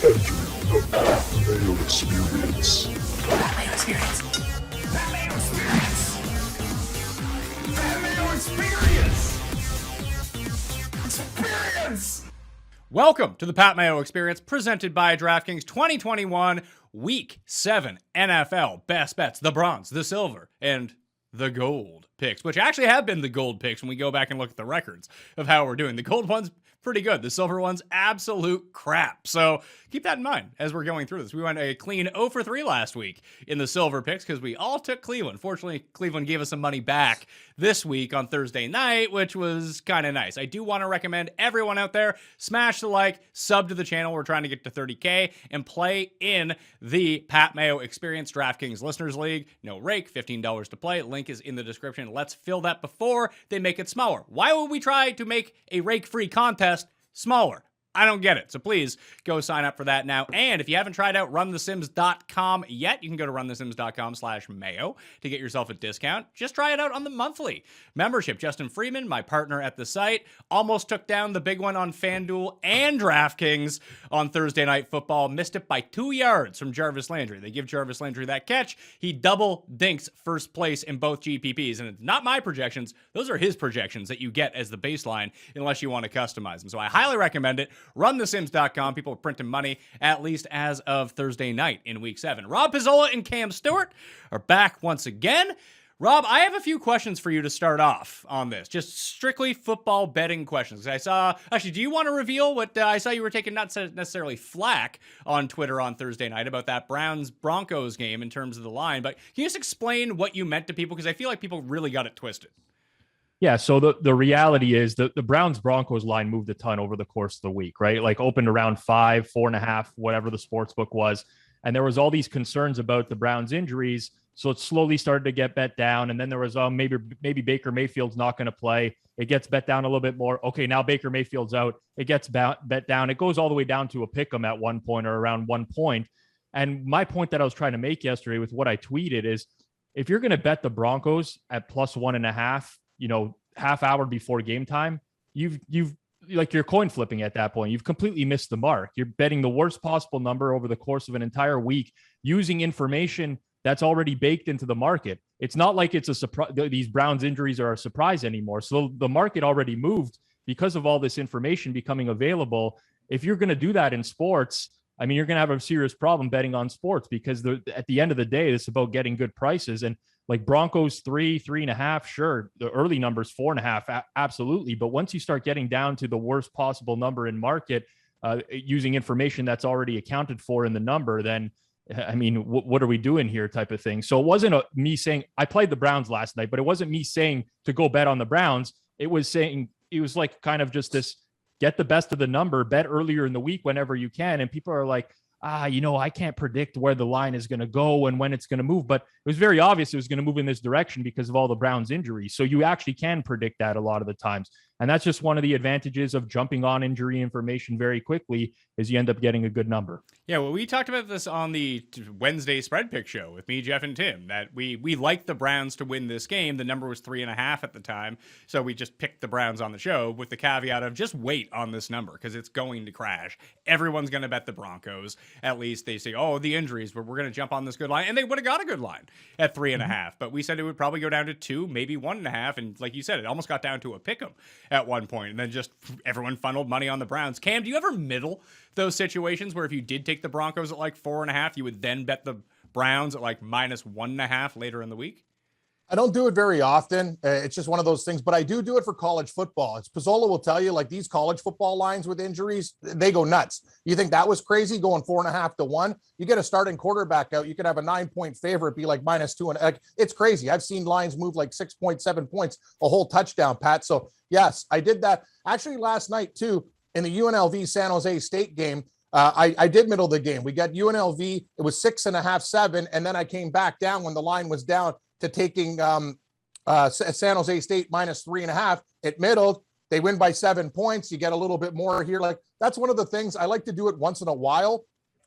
the Mayo Experience. That Mayo Experience. That Mayo Experience. That Mayo Experience. Experience. Welcome to the Pat Mayo Experience, presented by DraftKings 2021 Week 7 NFL Best Bets, the bronze, the silver, and the gold picks, which actually have been the gold picks when we go back and look at the records of how we're doing. The gold one's pretty good. The silver one's absolute crap. So keep that in mind as we're going through this. We went a clean 0 for 3 last week in the silver picks because we all took Cleveland. Fortunately, Cleveland gave us some money back this week on Thursday night, which was kind of nice. I do want to recommend everyone out there, smash the like, sub to the channel. We're trying to get to 30K and play in the Pat Mayo Experience DraftKings Listeners League. No rake, $15 to play. Link is in the description. Let's fill that before they make it smaller. Why would we try to make a rake-free contest smaller? I don't get it. So please go sign up for that now. And if you haven't tried out runthesims.com yet, you can go to runthesims.com/Mayo to get yourself a discount. Just try it out on the monthly membership. Justin Freeman, my partner at the site, almost took down the big one on FanDuel and DraftKings on Thursday Night Football. Missed it by 2 yards from Jarvis Landry. They give Jarvis Landry that catch. He double dinks first place in both GPPs. And it's not my projections. Those are his projections that you get as the baseline unless you want to customize them. So I highly recommend it. RunTheSims.com. People are printing money, at least as of Thursday night in Week 7. Rob Pizzola and Cam Stewart are back once again. Rob, I have a few questions for you to start off on this. Just strictly football betting questions. Actually, do you want to reveal what I saw you were taking not necessarily flack on Twitter on Thursday night about that Browns-Broncos game in terms of the line, but can you just explain what you meant to people? Because I feel like people really got it twisted. Yeah, so the reality is the Browns-Broncos line moved a ton over the course of the week, right? Like opened around 5, 4.5, whatever the sports book was. And there was all these concerns about the Browns injuries. So it slowly started to get bet down. And then there was maybe Baker Mayfield's not going to play. It gets bet down a little bit more. Okay, now Baker Mayfield's out. It gets bet down. It goes all the way down to a pick 'em at one point or around 1 point. And my point that I was trying to make yesterday with what I tweeted is if you're going to bet the Broncos at plus 1.5, half hour before game time, you've like you're coin flipping at that point. You've completely missed the mark. You're betting the worst possible number over the course of an entire week using information that's already baked into the market. It's not like it's a surprise. These Browns injuries are a surprise anymore. So the market already moved because of all this information becoming available. If you're going to do that in sports, I mean, you're going to have a serious problem betting on sports because at the end of the day, it's about getting good prices. And like Broncos 3.5, sure. The early numbers 4.5, absolutely. But once you start getting down to the worst possible number in market, using information that's already accounted for in the number, then I mean, what are we doing here type of thing. So it wasn't me saying I played the Browns last night, but it wasn't me saying to go bet on the Browns. It was like kind of just this, get the best of the number, bet earlier in the week whenever you can. And people are like, I can't predict where the line is going to go and when it's going to move. But it was very obvious it was going to move in this direction because of all the Browns injuries. So you actually can predict that a lot of the times. And that's just one of the advantages of jumping on injury information very quickly is you end up getting a good number. Yeah, well, we talked about this on the Wednesday spread pick show with me, Jeff, and Tim, that we liked the Browns to win this game. The number was 3.5 at the time. So we just picked the Browns on the show with the caveat of just wait on this number because it's going to crash. Everyone's going to bet the Broncos. At least they say, the injuries, but we're going to jump on this good line. And they would have got a good line at 3.5. But we said it would probably go down to 2, maybe 1.5. And like you said, it almost got down to a pick 'em at one point. And then just everyone funneled money on the Browns. Cam, do you ever middle those situations where if you did take the Broncos at like 4.5, you would then bet the Browns at like minus 1.5 later in the week? I don't do it very often. It's just one of those things, but I do it for college football. It's Pizzola will tell you, like these college football lines with injuries, they go nuts. You think that was crazy going 4.5 to 1? You get a starting quarterback out, you could have a 9-point favorite be like -2, and like, it's crazy. I've seen lines move like 6.7 points, a whole touchdown, Pat. So yes, I did that actually last night too in the UNLV San Jose State game. I did middle the game. We got UNLV. It was 6.5, 7, and then I came back down when the line was down to taking San Jose State -3.5. It middled. They win by 7 points. You get a little bit more here. Like that's one of the things I like to do it once in a while,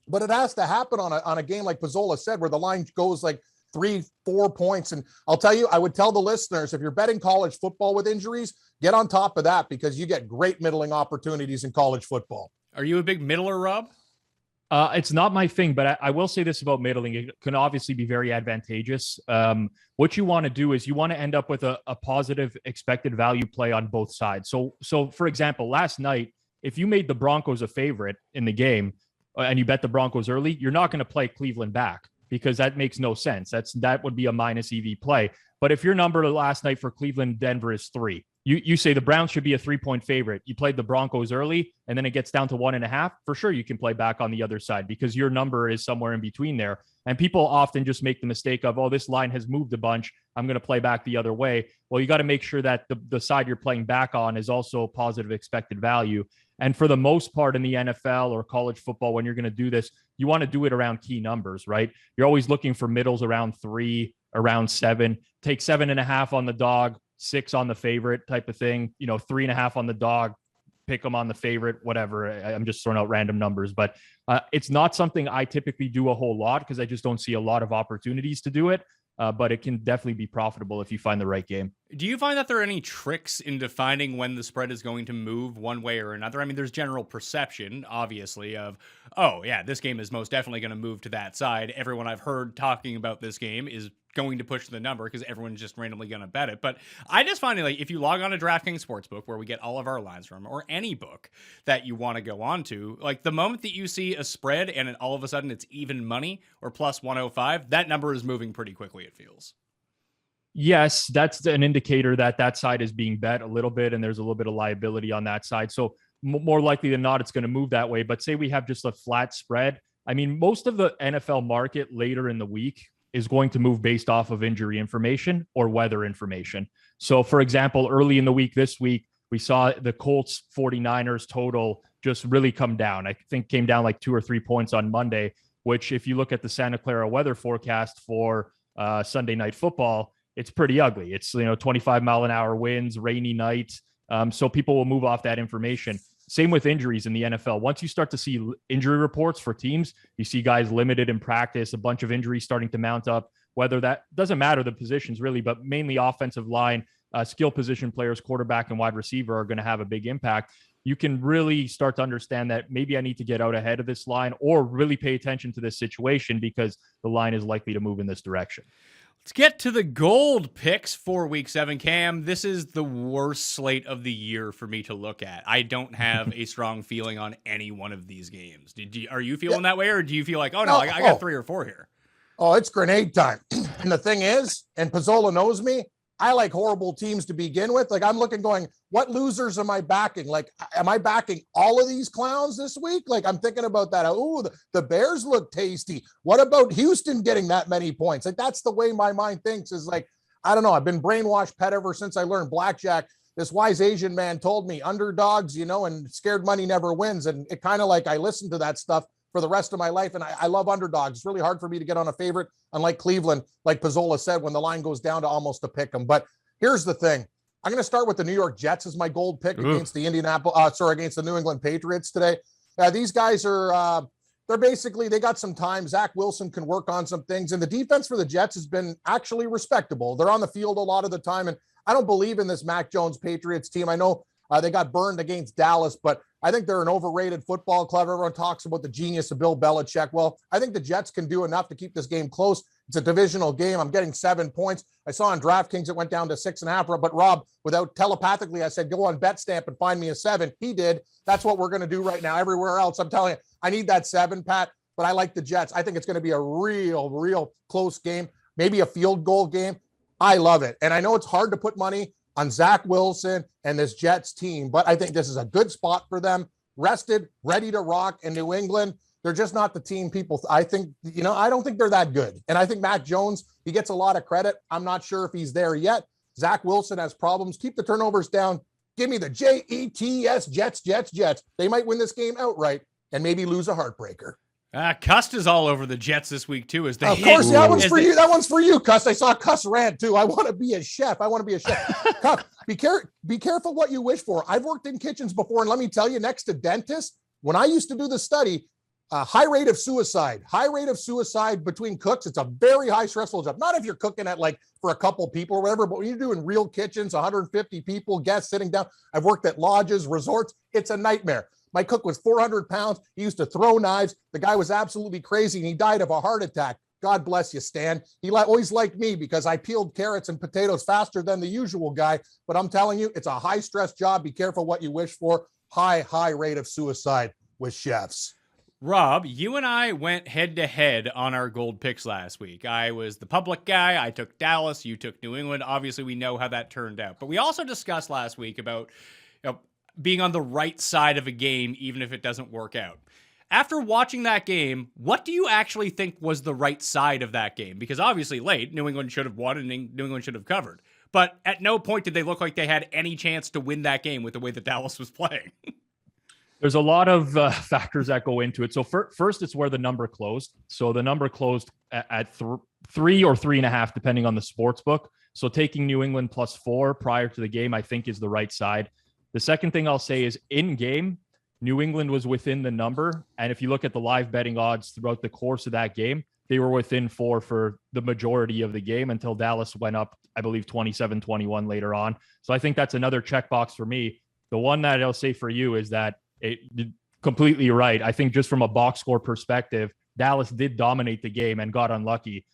but it has to happen on a game like Pizzola said, where the line goes like 3-4 points. And I'll tell you, I would tell the listeners, if you're betting college football with injuries, get on top of that because you get great middling opportunities in college football. Are you a big middler, Rob? It's not my thing, but I will say this about middling. It can obviously be very advantageous. What you want to do is you want to end up with a positive expected value play on both sides. So for example, last night, if you made the Broncos a favorite in the game and you bet the Broncos early, you're not going to play Cleveland back because that makes no sense. That would be a minus EV play. But if your number last night for Cleveland, Denver is 3, you say the Browns should be a 3-point favorite. You played the Broncos early and then it gets down to 1.5. For sure, you can play back on the other side because your number is somewhere in between there. And people often just make the mistake of, oh, this line has moved a bunch, I'm going to play back the other way. Well, you got to make sure that the side you're playing back on is also positive expected value. And for the most part in the NFL or college football, when you're going to do this, you want to do it around key numbers, right? You're always looking for middles around 3, around 7. Take 7.5 on the dog, 6 on the favorite type of thing. 3.5 on the dog, pick them on the favorite, whatever. I'm just throwing out random numbers, but it's not something I typically do a whole lot because I just don't see a lot of opportunities to do it. But it can definitely be profitable if you find the right game. Do you find that there are any tricks in defining when the spread is going to move one way or another? I mean, there's general perception, obviously, of, oh, yeah, this game is most definitely going to move to that side. Everyone I've heard talking about this game is going to push the number because everyone's just randomly going to bet it. But I just find it like if you log on to DraftKings Sportsbook, where we get all of our lines from, or any book that you want to go on to, like the moment that you see a spread and all of a sudden it's even money or plus 105, that number is moving pretty quickly, it feels. Yes, that's an indicator that side is being bet a little bit and there's a little bit of liability on that side. So more likely than not, it's going to move that way. But say we have just a flat spread. I mean, most of the NFL market later in the week is going to move based off of injury information or weather information. So for example, early in the week, this week, we saw the Colts 49ers total just really come down. I think came down like 2 or 3 points on Monday, which if you look at the Santa Clara weather forecast for Sunday Night Football, it's pretty ugly. It's 25 mile an hour winds, rainy night. So people will move off that information. Same with injuries in the NFL. Once you start to see injury reports for teams, you see guys limited in practice, a bunch of injuries starting to mount up, whether that doesn't matter the positions really, but mainly offensive line, skill position players, quarterback and wide receiver are going to have a big impact. You can really start to understand that maybe I need to get out ahead of this line or really pay attention to this situation because the line is likely to move in this direction. Let's get to the gold picks for week 7. Cam, this is the worst slate of the year for me to look at. I don't have a strong feeling on any one of these games. Are you feeling that way, or do you feel like, oh no, I got 3 or 4 here? Oh, it's grenade time. And the thing is, and Pizzola knows me, I like horrible teams to begin with. Like I'm looking going, what losers am I backing? Like, am I backing all of these clowns this week? Like I'm thinking about that. Oh, the Bears look tasty. What about Houston getting that many points? Like that's the way my mind thinks is like, I don't know. I've been brainwashed pet ever since I learned blackjack. This wise Asian man told me underdogs, and scared money never wins. And it kind of like, I listened to that stuff for the rest of my life. And I love underdogs. It's really hard for me to get on a favorite, unlike Cleveland, like Pizzola said, when the line goes down to almost a pick 'em. But here's the thing. I'm going to start with the New York Jets as my gold pick against the against the New England Patriots today. These guys are, they got some time. Zach Wilson can work on some things. And the defense for the Jets has been actually respectable. They're on the field a lot of the time. And I don't believe in this Mac Jones Patriots team. I know they got burned against Dallas, but I think they're an overrated football club. Everyone talks about the genius of Bill Belichick. Well, I think the Jets can do enough to keep this game close. It's a divisional game. I'm getting 7 points. I saw on DraftKings it went down to 6.5. But Rob, without telepathically, I said, go on BetStamp and find me a 7. He did. That's what we're going to do right now. Everywhere else, I'm telling you, I need that 7, Pat. But I like the Jets. I think it's going to be a real close game, maybe a field goal game. I love it. And I know it's hard to put money on Zach Wilson and this Jets team, but I think this is a good spot for them. Rested, ready to rock in New England. They're just not the team people. I think, I don't think they're that good. And I think Mac Jones, he gets a lot of credit. I'm not sure if he's there yet. Zach Wilson has problems. Keep the turnovers down. Give me the Jets, Jets. They might win this game outright and maybe lose a heartbreaker. Cust is all over the Jets this week too. Of course, that one's for you. That one's for you, Cust. I saw Cust rant too. I want to be a chef. Cust, be careful what you wish for. I've worked in kitchens before, and let me tell you, next to dentists, when I used to do the study, high rate of suicide between cooks. It's a very high stressful job. Not if you're cooking at like for a couple people or whatever, but when you're doing real kitchens, 150 people, guests sitting down. I've worked at lodges, resorts. It's a nightmare. My cook was 400 pounds. He used to throw knives. The guy was absolutely crazy, and he died of a heart attack. God bless you, Stan. He always liked me because I peeled carrots and potatoes faster than the usual guy. But I'm telling you, it's a high-stress job. Be careful what you wish for. High rate of suicide with chefs. Rob, you and I went head-to-head on our gold picks last week. I was the public guy. I took Dallas. You took New England. Obviously, we know how that turned out. But we also discussed last week about being on the right side of a game, even if it doesn't work out. After watching that game, what do you actually think was the right side of that game? Because obviously late, New England should have won and New England should have covered. But at no point did they look like they had any chance to win that game with the way that Dallas was playing. There's a lot of factors that go into it. So first, it's where the number closed. So the number closed at 3 or 3.5, depending on the sports book. So taking New England +4 prior to the game, I think, is the right side. The second thing I'll say is in game, New England was within the number. And if you look at the live betting odds throughout the course of that game, they were within 4 for the majority of the game until Dallas went up, I believe, 27-21 later on. So I think that's another checkbox for me. The one that I'll say for you is that it completely right. I think just from a box score perspective, Dallas did dominate the game and got unlucky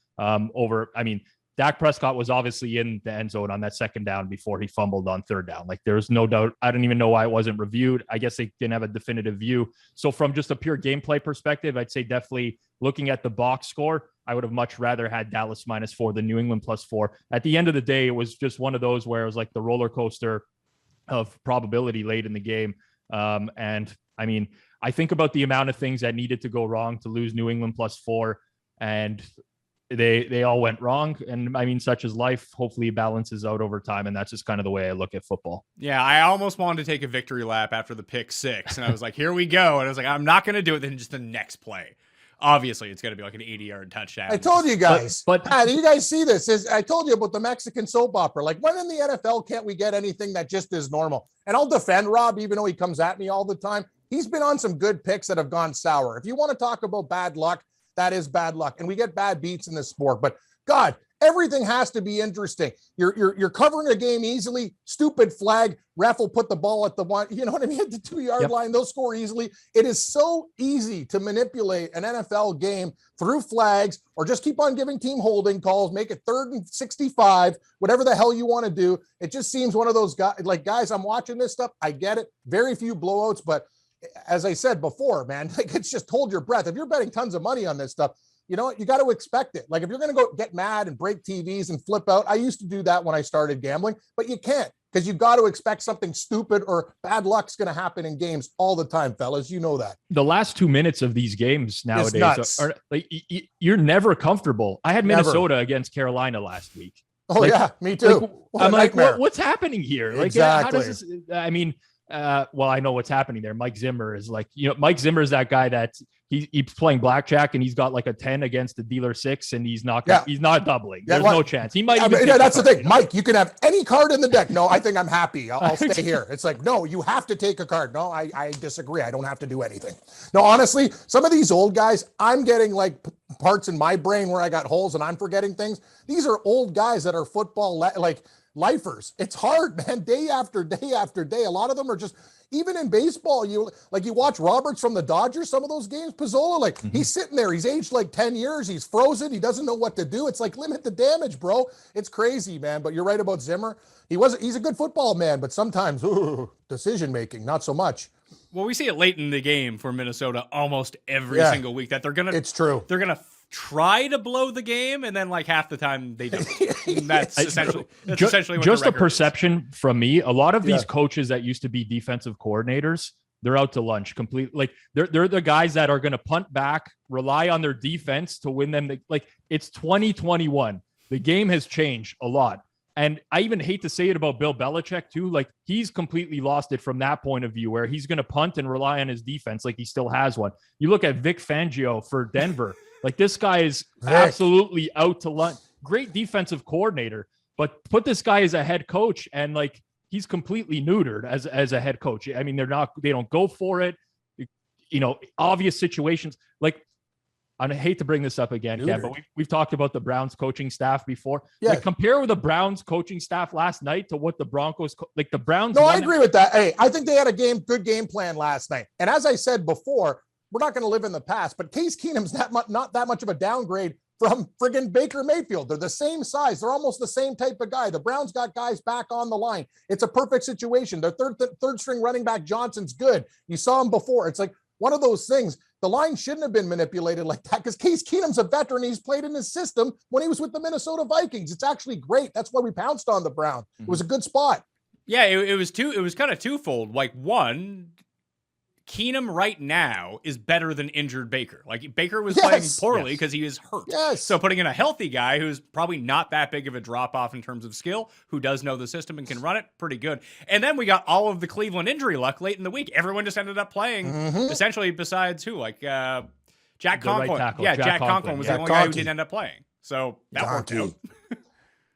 Dak Prescott was obviously in the end zone on that second down before he fumbled on third down. Like, there's no doubt. I don't even know why it wasn't reviewed. I guess they didn't have a definitive view. So from just a pure gameplay perspective, I'd say definitely looking at the box score, I would have much rather had Dallas -4 than New England +4. At the end of the day, it was just one of those where it was like the roller coaster of probability late in the game. And I mean, I think about the amount of things that needed to go wrong to lose New England +4, and they all went wrong. And I mean, such as life, hopefully it balances out over time. And that's just kind of the way I look at football. Yeah, I almost wanted to take a victory lap after the pick 6. And I was like, here we go. And I was like, I'm not going to do it. Then just the next play. Obviously, it's going to be like an 80-yard touchdown. I told you guys. But you guys see this. I told you about the Mexican soap opera. Like, when in the NFL can't we get anything that just is normal? And I'll defend Rob, even though he comes at me all the time. He's been on some good picks that have gone sour. If you want to talk about bad luck, that is bad luck. And we get bad beats in this sport. But God, everything has to be interesting. You're covering a game easily. Stupid flag. Ref will put the ball at the one, you know what I mean? At the 2-yard line, they'll score easily. It is so easy to manipulate an NFL game through flags, or just keep on giving team holding calls, make it 3rd and 65, whatever the hell you want to do. It just seems one of those guys, I'm watching this stuff. I get it. Very few blowouts, but as I said before, man, like, it's just hold your breath. If you're betting tons of money on this stuff, you know what? You got to expect it. Like, if you're going to go get mad and break TVs and flip out, I used to do that when I started gambling, but you can't, because you've got to expect something stupid or bad luck's going to happen in games all the time, fellas. You know that. The last 2 minutes of these games nowadays are like, you're never comfortable. I had Minnesota against Carolina last week. Oh, like, yeah, me too. Like, I'm like, what's happening here? Like, exactly. How does this, I mean, well, I know what's happening there. Mike Zimmer is like, Mike Zimmer is that guy that he's playing blackjack and he's got like a 10 against the dealer 6 and he's not doubling. There's no chance. He might. That's the thing, Mike. You can have any card in the deck. No, I think I'm happy. I'll stay here. It's like, no, you have to take a card. No, I disagree. I don't have to do anything. No, honestly, some of these old guys, I'm getting like parts in my brain where I got holes and I'm forgetting things. These are old guys that are football lifers. It's hard, man. Day after day after day. A lot of them are just, even in baseball, you watch Roberts from the Dodgers, some of those games, Pizzola, he's sitting there, he's aged like 10 years, he's frozen, he doesn't know what to do. It's like, limit the damage, bro. It's crazy, man. But you're right about Zimmer. He's a good football man, but sometimes decision making, not so much. Well, we see it late in the game for Minnesota almost every single week that it's true. They're gonna try to blow the game, and then like half the time they don't. That's essentially what just a perception from me. A lot of these coaches that used to be defensive coordinators, they're out to lunch completely. Like, they're the guys that are going to punt back, rely on their defense to win them. Like, it's 2021. The game has changed a lot. And I even hate to say it about Bill Belichick too. Like, he's completely lost it from that point of view, where he's going to punt and rely on his defense like he still has one. You look at Vic Fangio for Denver. Like, this guy is absolutely out to lunch. Great defensive coordinator, but put this guy as a head coach, and like, he's completely neutered as a head coach. I mean, they don't go for it. Obvious situations. Like, I hate to bring this up again, Ken, but we've talked about the Browns coaching staff before. Yeah. Like, compare with the Browns coaching staff last night to what the Broncos, like the Browns. No, I agree with that. Hey, I think they had a good game plan last night. And as I said before, we're not going to live in the past, but Case Keenum's not that much of a downgrade from friggin' Baker Mayfield. They're the same size. They're almost the same type of guy. The Browns got guys back on the line. It's a perfect situation. Their third string running back Johnson's good. You saw him before. It's like one of those things. The line shouldn't have been manipulated like that because Case Keenum's a veteran. He's played in his system when he was with the Minnesota Vikings. It's actually great. That's why we pounced on the Browns. It was a good spot. Yeah, it was kind of twofold. Like, one, Keenum right now is better than injured Baker. Like, Baker was playing poorly because he is hurt. Yes. So putting in a healthy guy who's probably not that big of a drop-off in terms of skill, who does know the system and can run it, pretty good. And then we got all of the Cleveland injury luck late in the week. Everyone just ended up playing, essentially, besides who? Like, Jack Conklin. Right tackle, yeah, Jack Conklin was the only guy who didn't end up playing. So that worked out.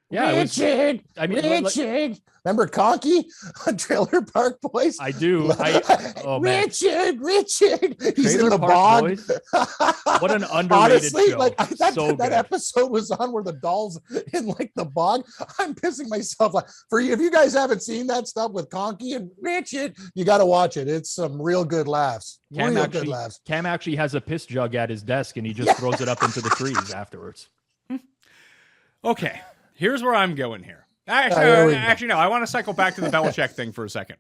Yeah, Richard. Remember Conky on Trailer Park Boys? I do. Oh, man. Richard. He's Trailer in the Park bog. Boys? What an underrated Honestly, show. like that So episode was on where the doll's in like the bog. I'm pissing myself. Like, for you, if you guys haven't seen that stuff with Conky and Richard, you got to watch it. It's some real good laughs. Good laughs. Cam actually has a piss jug at his desk, and he just throws it up into the trees afterwards. Okay, here's where I'm going here. No. I want to cycle back to the Belichick thing for a second.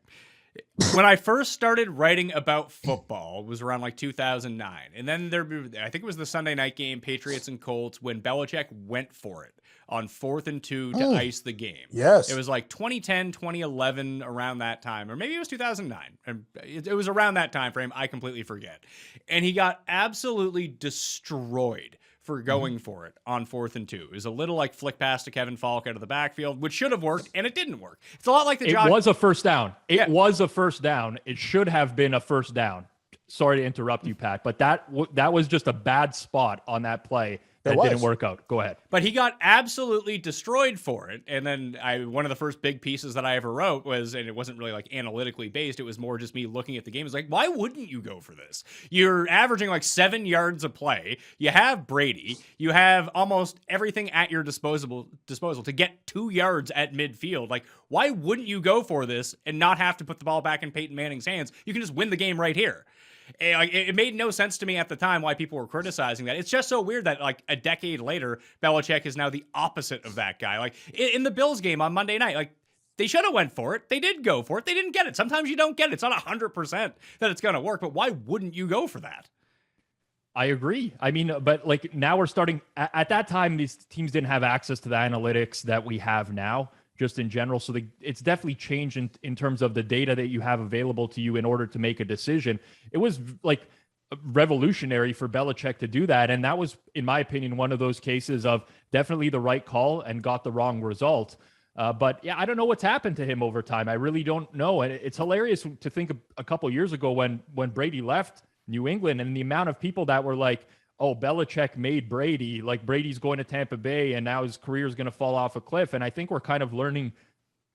When I first started writing about football, it was around like 2009. And then I think it was the Sunday night game, Patriots and Colts, when Belichick went for it on 4th and 2 to ice the game. Yes. It was like 2010, 2011, around that time. Or maybe it was 2009. It was around that time frame. I completely forget. And he got absolutely destroyed for going for it on 4th and 2. It was a little like flick pass to Kevin Falk out of the backfield, which should have worked, and it didn't work. It's a lot like the It was a first down. It was a first down. It should have been a first down. Sorry to interrupt you, Pat, but that was just a bad spot on that play that didn't work out. Go ahead. But he got absolutely destroyed for it. And then one of the first big pieces that I ever wrote was, and it wasn't really like analytically based, it was more just me looking at the game. It was like, why wouldn't you go for this? You're averaging like 7 yards a play. You have Brady. You have almost everything at your disposal to get 2 yards at midfield. Like, why wouldn't you go for this and not have to put the ball back in Peyton Manning's hands? You can just win the game right here. It made no sense to me at the time why people were criticizing that. It's just so weird that like a decade later, Belichick is now the opposite of that guy. Like in the Bills game on Monday night, like they should have went for it. They did go for it. They didn't get it. Sometimes you don't get it. It's not 100% that it's going to work, but why wouldn't you go for that? I agree. I mean, but like now we're starting at that time, these teams didn't have access to the analytics that we have now, just in general. So it's definitely changed in terms of the data that you have available to you in order to make a decision. It was like revolutionary for Belichick to do that. And that was, in my opinion, one of those cases of definitely the right call and got the wrong result. But yeah, I don't know what's happened to him over time. I really don't know. And it's hilarious to think of a couple years ago when Brady left New England and the amount of people that were like, oh, Belichick made Brady, like Brady's going to Tampa Bay and now his career is going to fall off a cliff. And I think we're kind of learning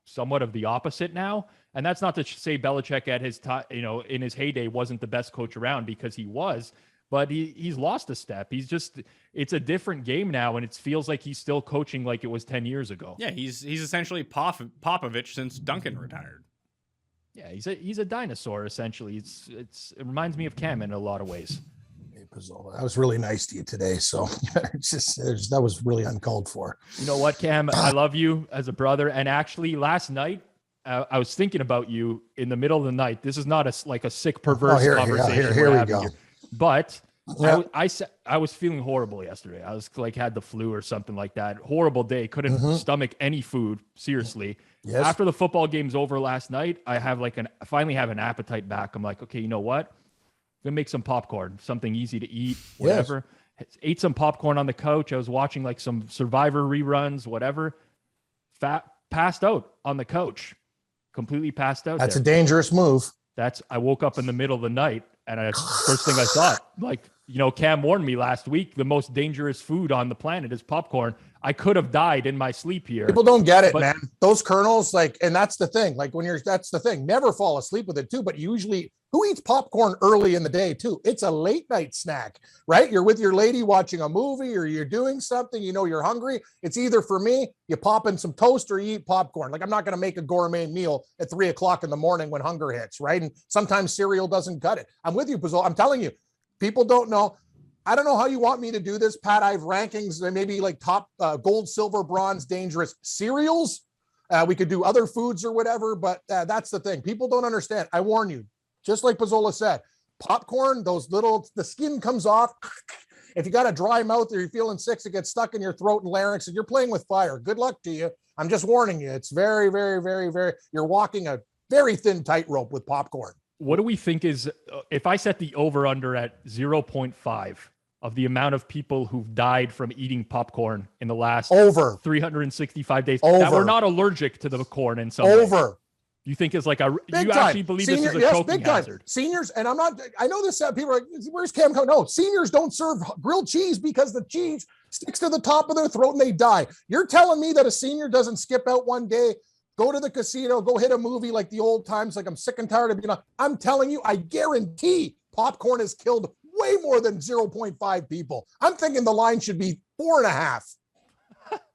somewhat of the opposite now. And that's not to say Belichick at his time, in his heyday wasn't the best coach around, because he was, but he's lost a step. It's a different game now. And it feels like he's still coaching like it was 10 years ago. Yeah. He's essentially Popovich since Duncan retired. Yeah. He's a dinosaur, essentially. It reminds me of Cam in a lot of ways. Pizzola, I was really nice to you today, so that was really uncalled for. You know what, Cam? I love you as a brother. And actually, last night I was thinking about you in the middle of the night. This is not a sick, perverse conversation. Here we go. But yeah. I was feeling horrible yesterday. I was like had the flu or something like that. Horrible day. Couldn't stomach any food. Seriously. Yes. After the football game's over last night, I finally have an appetite back. I'm like, okay, you know what? I'm gonna make some popcorn, something easy to eat, whatever. Yes. Ate some popcorn on the couch. I was watching like some Survivor reruns, whatever. Passed out on the couch, completely passed out. That's a dangerous move. I woke up in the middle of the night, and first thing I thought, like, You know, Cam warned me last week, the most dangerous food on the planet is popcorn. I could have died in my sleep here. People don't get it, man. Those kernels, like, and that's the thing. Like that's the thing. Never fall asleep with it too. But usually, who eats popcorn early in the day too? It's a late night snack, right? You're with your lady watching a movie or you're doing something, you know, you're hungry. It's either, for me, you pop in some toast or you eat popcorn. Like, I'm not going to make a gourmet meal at 3:00 in the morning when hunger hits, right? And sometimes cereal doesn't cut it. I'm with you, Pizzola. I'm telling you, people don't know. I don't know how you want me to do this, Pat. I have rankings, maybe like top gold, silver, bronze, dangerous cereals. We could do other foods or whatever, but that's the thing. People don't understand. I warn you, just like Pizzola said, popcorn, the skin comes off. If you got a dry mouth or you're feeling sick, it gets stuck in your throat and larynx and you're playing with fire. Good luck to you. I'm just warning you. It's very, very, very, very, you're walking a very thin tightrope with popcorn. What do we think is, if I set the over under at 0.5 of the amount of people who've died from eating popcorn in the last 365 days that were not allergic to the corn in some way? You think it's like actually believe this is a choking hazard? Seniors, and I know this, people are like, where's Cam? No, seniors don't serve grilled cheese because the cheese sticks to the top of their throat and they die. You're telling me that a senior doesn't skip out one day, go to the casino, go hit a movie like the old times, like I'm sick and tired of being on. I'm telling you, I guarantee popcorn has killed way more than 0.5 people. I'm thinking the line should be 4.5,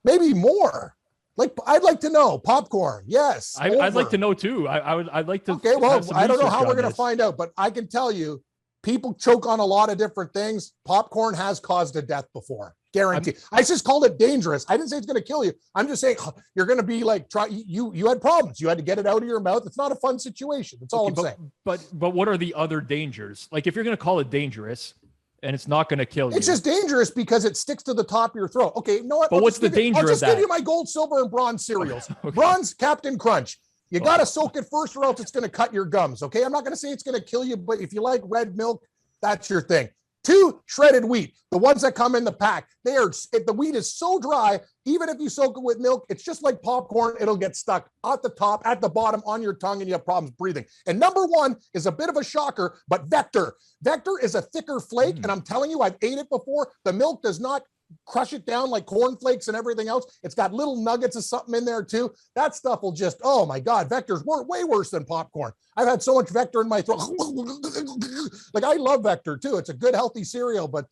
maybe more. Like, I'd like to know popcorn. Yes. I'd like to know too. I'd like to. Okay. Well, I don't know how we're going to find out, but I can tell you people choke on a lot of different things. Popcorn has caused a death before. Guarantee. I just called it dangerous. I didn't say it's going to kill you. I'm just saying you're going to be like, you had problems. You had to get it out of your mouth. It's not a fun situation. That's all I'm saying. But what are the other dangers? Like, if you're going to call it dangerous and it's not going to kill you. It's just dangerous because it sticks to the top of your throat. Okay. You know what? But what's the danger of that? I'll just give you my gold, silver, and bronze cereals. Okay. Bronze, Captain Crunch. You got to soak it first or else it's going to cut your gums. Okay. I'm not going to say it's going to kill you, but if you like red milk, that's your thing. 2, shredded wheat, the ones that come in the pack. The wheat is so dry, even if you soak it with milk, it's just like popcorn. It'll get stuck at the top, at the bottom, on your tongue, and you have problems breathing. And number 1 is a bit of a shocker, but Vector. Vector is a thicker flake, and I'm telling you, I've ate it before. The milk does not crush it down like cornflakes and everything else. It's got little nuggets of something in there too. That stuff will just, oh my God, Vector's way worse than popcorn. I've had so much Vector in my throat. Like, I love Vector too. It's a good, healthy cereal, but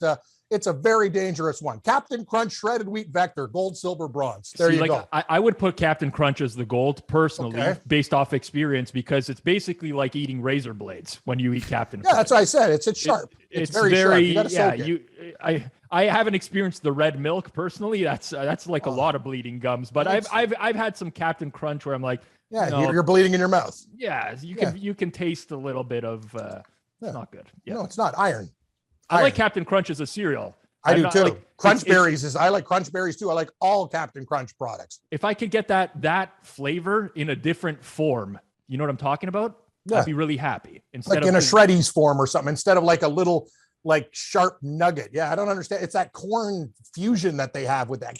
it's a very dangerous one. Captain Crunch, shredded wheat, Vector, gold, silver, bronze. There you go. I would put Captain Crunch as the gold personally, based off experience, because it's basically like eating razor blades when you eat Captain Crunch. Yeah, that's what I said. It's sharp. It's very sharp. You gotta soak it. I haven't experienced the red milk personally. That's like a lot of bleeding gums, but I've had some Captain Crunch where I'm like, you're bleeding in your mouth. Yeah, you can taste a little bit of it's not good. Yeah. No, it's not iron. I like Captain Crunch as a cereal. I do too. Crunch Berries I like Crunch Berries too. I like all Captain Crunch products. If I could get that flavor in a different form, you know what I'm talking about? Yeah. I'd be really happy. Instead like in a Shreddies form or something, instead of like a little like sharp nugget. Yeah, I don't understand. It's that corn fusion that they have with that.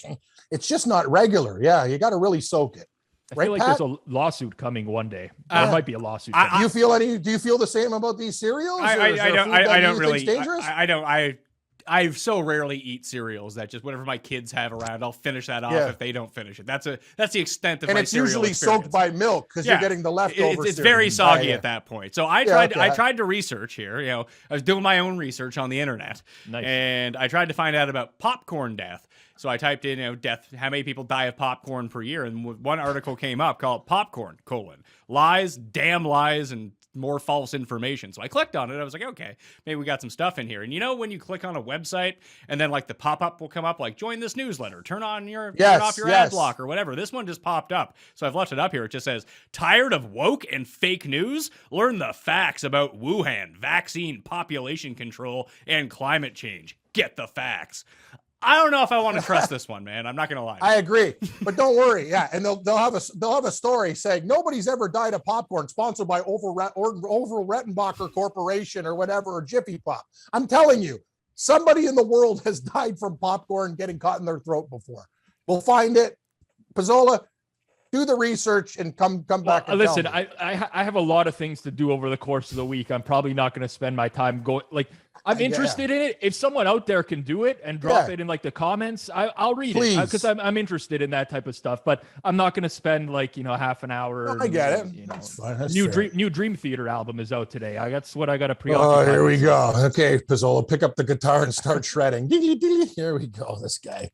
It's just not regular. Yeah, you got to really soak it. I feel like Pat? There's a lawsuit coming one day. There might be a lawsuit. Do you feel the same about these cereals? I don't really. I so rarely eat cereals that just whatever my kids have around, I'll finish that off if they don't finish it. That's the extent of my cereal experience. And it's usually soaked by milk because you're getting the leftovers. It's very soggy at that point. So I tried to research here. You know, I was doing my own research on the internet, and I tried to find out about popcorn death. So I typed in, death, how many people die of popcorn per year, and one article came up called "Popcorn: Lies, Damn Lies, and More False Information." So I clicked on it. I was like, okay, maybe we got some stuff in here. And when you click on a website and then like the pop-up will come up like, join this newsletter, turn off your ad block or whatever. This one just popped up. So I've left it up here. It just says, tired of woke and fake news? Learn the facts about Wuhan, vaccine, population control, and climate change. Get the facts. I don't know if I want to trust this one, man. I'm not going to lie. I agree, but don't worry. Yeah, and they'll have a story saying nobody's ever died of popcorn, sponsored by Orville Rettenbacher Corporation or whatever, or Jiffy Pop. I'm telling you, somebody in the world has died from popcorn getting caught in their throat before. We'll find it. Pizzola, do the research and come back. And listen, tell me. I have a lot of things to do over the course of the week. I'm probably not going to spend my time going like I'm interested in it. If someone out there can do it and drop it in like the comments, I'll read it because I'm interested in that type of stuff. But I'm not going to spend like half an hour. I get it. That's fine. That's new Dream Theater album is out today. That's what I got to preoccupy. Oh, here we go. Okay, Pizzola, pick up the guitar and start shredding. Here we go. This guy.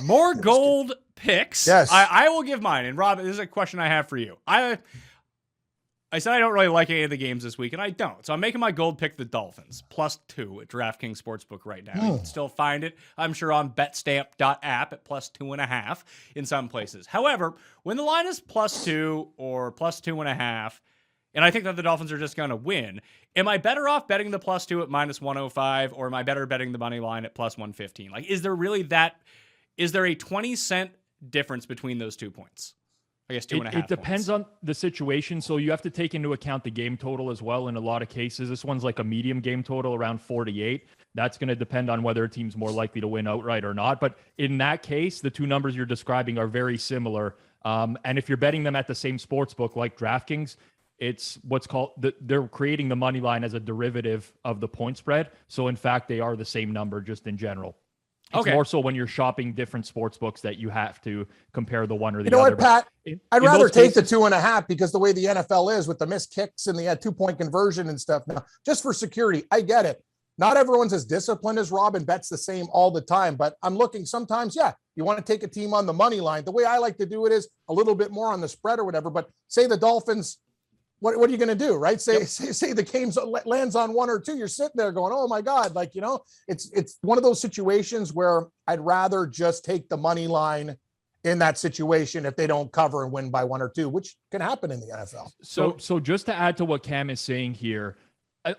More gold picks. Yes, I will give mine. And Rob, this is a question I have for you. I said I don't really like any of the games this week, and I don't. So I'm making my gold pick the Dolphins, +2 at DraftKings Sportsbook right now. You can still find it, I'm sure, on betstamp.app at +2.5 in some places. However, when the line is +2 or +2.5, and I think that the Dolphins are just going to win, am I better off betting the +2 at -105, or am I better betting the money line at +115? Like, is there really is there a 20-cent difference between those 2 points? I guess 2.5. It depends on the situation. So you have to take into account the game total as well. In a lot of cases, this one's like a medium game total around 48. That's going to depend on whether a team's more likely to win outright or not. But in that case, the two numbers you're describing are very similar. And if you're betting them at the same sports book like DraftKings, it's what's called they're creating the money line as a derivative of the point spread. So in fact, they are the same number just in general. It's more so when you're shopping different sports books that you have to compare the one or the other. You know what, Pat? I'd rather take the 2.5 because the way the NFL is with the missed kicks and the 2-point conversion and stuff. Now, just for security, I get it. Not everyone's as disciplined as Rob and bets the same all the time, but I'm looking sometimes, you want to take a team on the money line. The way I like to do it is a little bit more on the spread or whatever, but say the Dolphins, what are you going to do, right? Say the game lands on 1 or 2. You're sitting there going, oh my God. Like, it's one of those situations where I'd rather just take the money line in that situation if they don't cover and win by 1 or 2, which can happen in the NFL. So just to add to what Cam is saying here,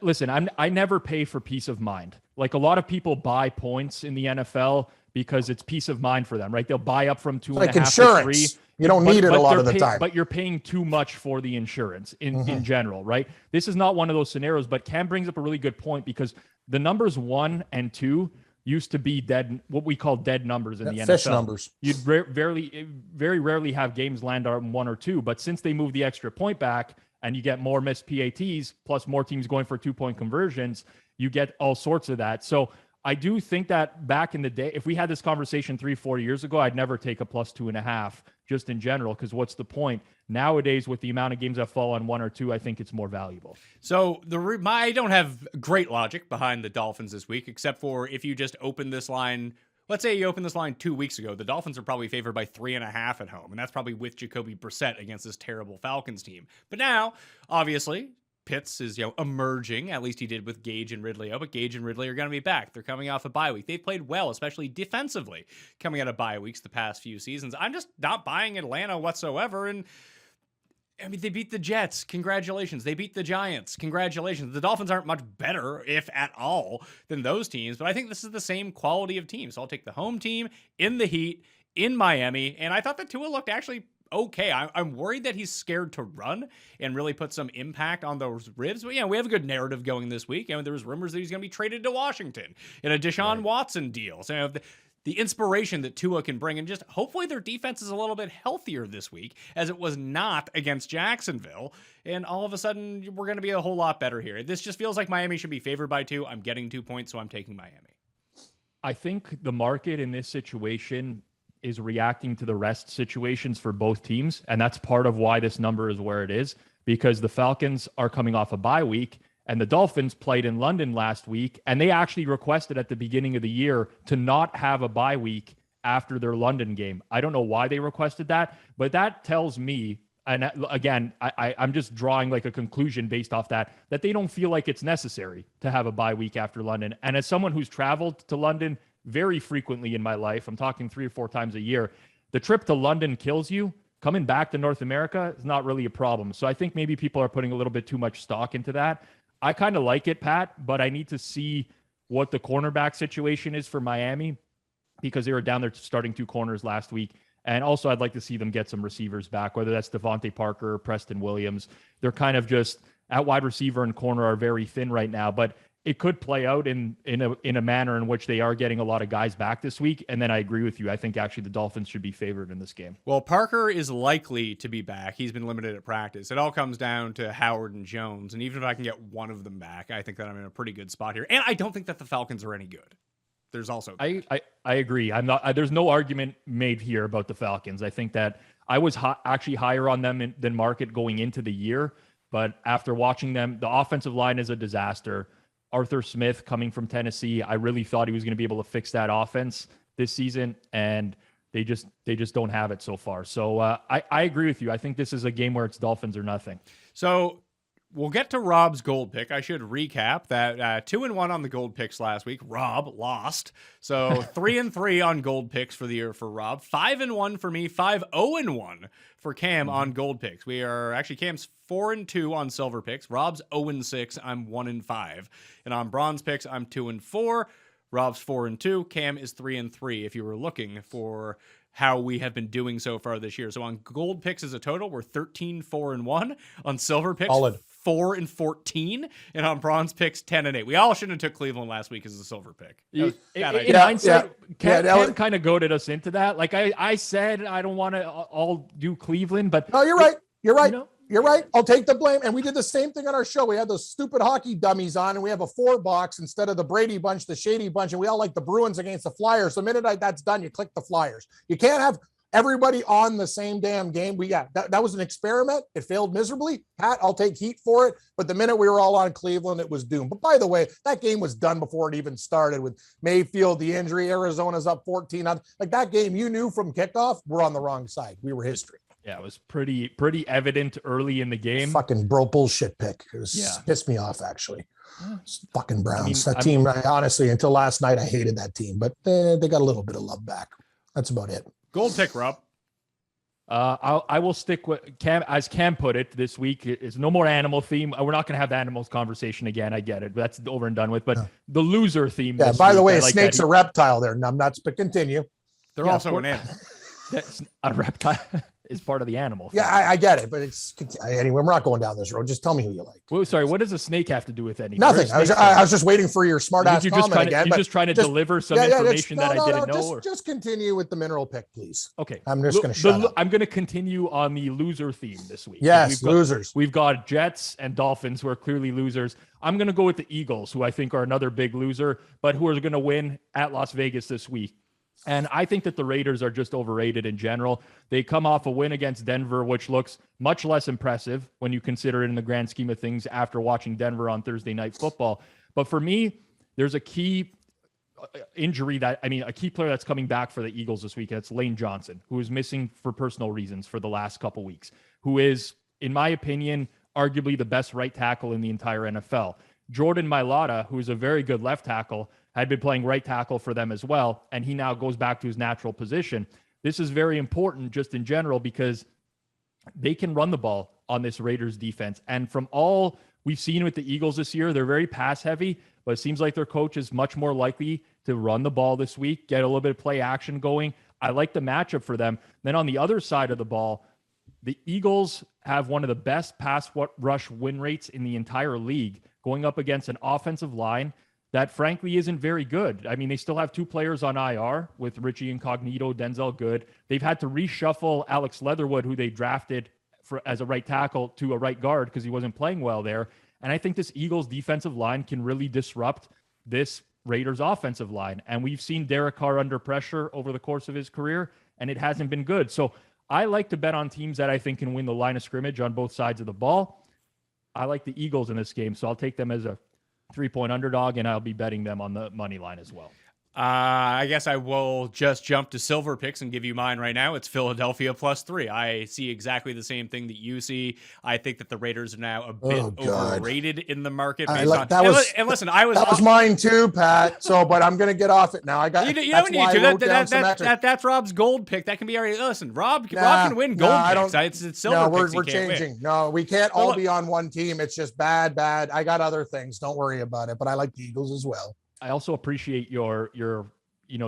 listen, I never pay for peace of mind. Like a lot of people buy points in the NFL because it's peace of mind for them, right? They'll buy up from 2.5 to 3. You don't need it a lot of the time. But you're paying too much for the insurance in general, right? This is not one of those scenarios, but Cam brings up a really good point because the numbers 1 and 2 used to be what we call dead numbers in the NFL. Fish numbers. You'd very rarely have games land on 1 or 2, but since they moved the extra point back and you get more missed PATs, plus more teams going for 2-point conversions, you get all sorts of that. So I do think that back in the day, if we had this conversation 3-4 years ago, I'd never take a +2.5 just in general, because what's the point? Nowadays, with the amount of games that fall on 1 or 2, I think it's more valuable. So I don't have great logic behind the Dolphins this week, except for if you just open this line. Let's say you opened this line 2 weeks ago. The Dolphins are probably favored by 3.5 at home, and that's probably with Jacoby Brissett against this terrible Falcons team. But now, obviously, Pitts is, emerging. At least he did with Gage and Ridley. But Gage and Ridley are going to be back. They're coming off a bye week. They've played well, especially defensively, coming out of bye weeks the past few seasons. I'm just not buying Atlanta whatsoever. And I mean, they beat the Jets. Congratulations. They beat the Giants. Congratulations. The Dolphins aren't much better, if at all, than those teams. But I think this is the same quality of team. So I'll take the home team in the heat in Miami. And I thought that Tua looked actually okay. I'm worried that he's scared to run and really put some impact on those ribs. But we have a good narrative going this week. There was rumors that he's going to be traded to Washington in a Deshaun Watson deal. So the inspiration that Tua can bring, and just hopefully their defense is a little bit healthier this week, as it was not against Jacksonville. And all of a sudden, we're going to be a whole lot better here. This just feels like Miami should be favored by 2. I'm getting 2 points, so I'm taking Miami. I think the market in this situation is reacting to the rest situations for both teams. And that's part of why this number is where it is, because the Falcons are coming off a bye week and the Dolphins played in London last week. And they actually requested at the beginning of the year to not have a bye week after their London game. I don't know why they requested that, but that tells me, and again, I'm just drawing like a conclusion based off that they don't feel like it's necessary to have a bye week after London. And as someone who's traveled to London very frequently in my life, I'm talking 3 or 4 times a year, the trip to London kills you. Coming back to North America is not really a problem. So I think maybe people are putting a little bit too much stock into that. I kind of like it, Pat, but I need to see what the cornerback situation is for Miami, because they were down there starting 2 corners last week. And also I'd like to see them get some receivers back, whether that's Devontae Parker or Preston Williams. They're kind of just at wide receiver and corner are very thin right now. But it could play out in a manner in which they are getting a lot of guys back this week. And then I agree with you. I think actually the Dolphins should be favored in this game. Well, Parker is likely to be back. He's been limited at practice. It all comes down to Howard and Jones. And even if I can get one of them back, I think that I'm in a pretty good spot here. And I don't think that the Falcons are any good. There's also I agree. I'm not. There's no argument made here about the Falcons. I think that I was actually higher on them than market going into the year, but after watching them, the offensive line is a disaster. Arthur Smith coming from Tennessee, I really thought he was going to be able to fix that offense this season, and they just don't have it so far. So I agree with you. I think this is a game where it's Dolphins or nothing. So we'll get to Rob's gold pick. I should recap that 2-1 on the gold picks last week. Rob lost. So 3-3 on gold picks for the year for Rob. 5-1 for me. 5-0-1 for Cam on gold picks. We are actually Cam's 4-2 on silver picks. Rob's 0-6. I'm 1-5. And on bronze picks, I'm 2-4. Rob's 4-2. Cam is 3-3. If you were looking for how we have been doing so far this year. So on gold picks as a total, we're 13-4-1. On silver picks, Solid. 4-14, and on bronze picks 10-8. We all shouldn't have took Cleveland last week as a silver pick. In idea. hindsight, Yeah, Cam kind of goaded us into that. Like I said, I don't want to all do Cleveland, but No, you're right. You're right. You know, You're right. I'll take the blame. And we did the same thing on our show. We had those stupid hockey dummies on, and we have a 4-box instead of the Brady bunch, the Shady bunch, and we all like the Bruins against the Flyers. The minute that's done, you click the Flyers. You can't have everybody on the same damn game. That was an experiment. It failed miserably. Pat, I'll take heat for it. But the minute we were all on Cleveland, it was doomed. But by the way, that game was done before it even started with Mayfield, the injury. Arizona's up 14. Like that game, you knew from kickoff, we're on the wrong side. We were history. yeah, it was pretty evident early in the game. Fucking bullshit pick. It was pissed me off, actually. It's fucking Browns. Team, honestly, until last night, I hated that team. But they got a little bit of love back. That's about it. Gold pick, Rob. I will stick with Cam, as Cam put it this week. It's no more animal theme. We're not going to have the animals conversation again. I get it. That's over and done with. But the loser theme. Yeah. By the way, a snake's a reptile. There, numbnuts. But continue. They're also an animal. That's a reptile. Is part of the animal. Yeah, I get it, but it's anyway. We're not going down this road. Just tell me who you like. Well, sorry, what does a snake have to do with anything? Nothing. I was just waiting for your smart ass comment again. You're just trying to deliver some information that I didn't know. Just continue with the mineral pick, please. Okay, I'm just going to shut up. I'm going to continue on the loser theme this week. Yes, losers. We've got Jets and Dolphins, who are clearly losers. I'm going to go with the Eagles, who I think are another big loser, but who are going to win at Las Vegas this week. And I think that the Raiders are just overrated in general. They come off a win against Denver, which looks much less impressive when you consider it in the grand scheme of things after watching Denver on Thursday Night Football. But for me, there's a key injury a key player that's coming back for the Eagles this week. That's Lane Johnson, who is missing for personal reasons for the last couple weeks, who is, in my opinion, arguably the best right tackle in the entire NFL. Jordan Mailata, who is a very good left tackle, had been playing right tackle for them as well, and he now goes back to his natural position. This is very important just in general because they can run the ball on this Raiders defense. And from all we've seen with the Eagles this year, they're very pass heavy, but it seems like their coach is much more likely to run the ball this week, get a little bit of play action going. I like the matchup for them. Then on the other side of the ball, the Eagles have one of the best pass rush win rates in the entire league, going up against an offensive line that frankly isn't very good. I mean, they still have two players on IR with Richie Incognito, Denzel Good. They've had to reshuffle Alex Leatherwood, who they drafted as a right tackle, to a right guard because he wasn't playing well there. And I think this Eagles defensive line can really disrupt this Raiders offensive line. And we've seen Derek Carr under pressure over the course of his career, and it hasn't been good. So I like to bet on teams that I think can win the line of scrimmage on both sides of the ball. I like the Eagles in this game, so I'll take them as a 3-point underdog, and I'll be betting them on the money line as well. I guess I will just jump to silver picks and give you mine right now. It's Philadelphia +3. I see exactly the same thing that you see. I think that the Raiders are now a bit overrated in the market. That was mine too, Pat. So, but I'm going to get off it now. I got. You don't need to. That's Rob's gold pick. That can be already. Listen, Rob can win gold picks. It's silver picks. We're changing. Win. No, we can't all be on one team. It's just bad. I got other things. Don't worry about it. But I like the Eagles as well. I also appreciate your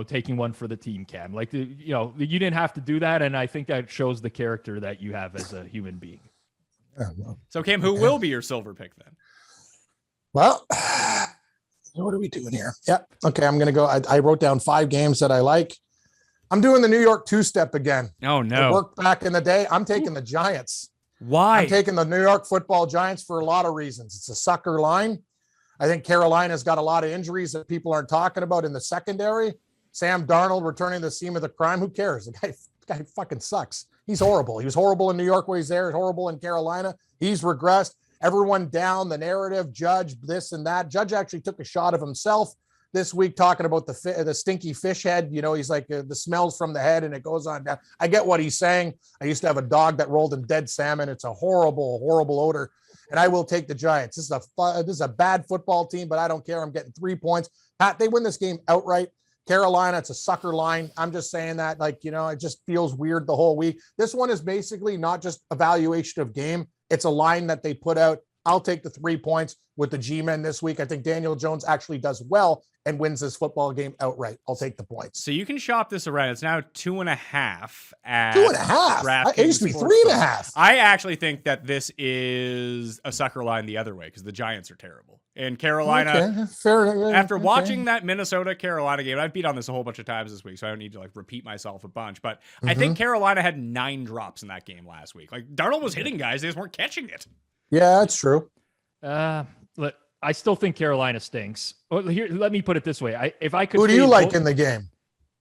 taking one for the team, Cam. Like, you didn't have to do that, and I think that shows the character that you have as a human being. So, Cam, who will be your silver pick then? Well, What are we doing here? Yeah. Okay. I'm going to go. I wrote down 5 games that I like. I'm doing the New York two-step again. Oh, It no. worked back in the day. I'm taking the Giants. Why? I'm taking the New York football Giants for a lot of reasons. It's a sucker line. I think Carolina's got a lot of injuries that people aren't talking about in the secondary. Sam Darnold returning to the scene of the crime. Who cares? The guy fucking sucks. He's horrible. He was horrible in New York when he's there. Horrible in Carolina. He's regressed. Everyone down the narrative. Judge this and that. Judge actually took a shot of himself this week talking about the stinky fish head. You know, he's like the smells from the head and it goes on down. I get what he's saying. I used to have a dog that rolled in dead salmon. It's a horrible, horrible odor. And I will take the Giants. This is a bad football team, but I don't care. I'm getting 3 points. Pat, they win this game outright. Carolina, it's a sucker line. I'm just saying that, like, you know, it just feels weird the whole week. This one is basically not just evaluation of game. It's a line that they put out. I'll take the 3 points with the G-men this week. I think Daniel Jones actually does well and wins this football game outright. I'll take the points. So you can shop this around. It's now 2.5 at 2.5. It used to be 3.5. I actually think that this is a sucker line the other way because the Giants are terrible. And Carolina, Okay, fair. after Okay. watching that Minnesota-Carolina game, I've beat on this a whole bunch of times this week, so I don't need to like repeat myself a bunch. But I think Carolina had 9 drops in that game last week. Like Darnold was hitting guys, they just weren't catching it. Yeah, that's true. Look, I still think Carolina stinks. Well, here, let me put it this way: if I could, Who do you trade like both- in the game?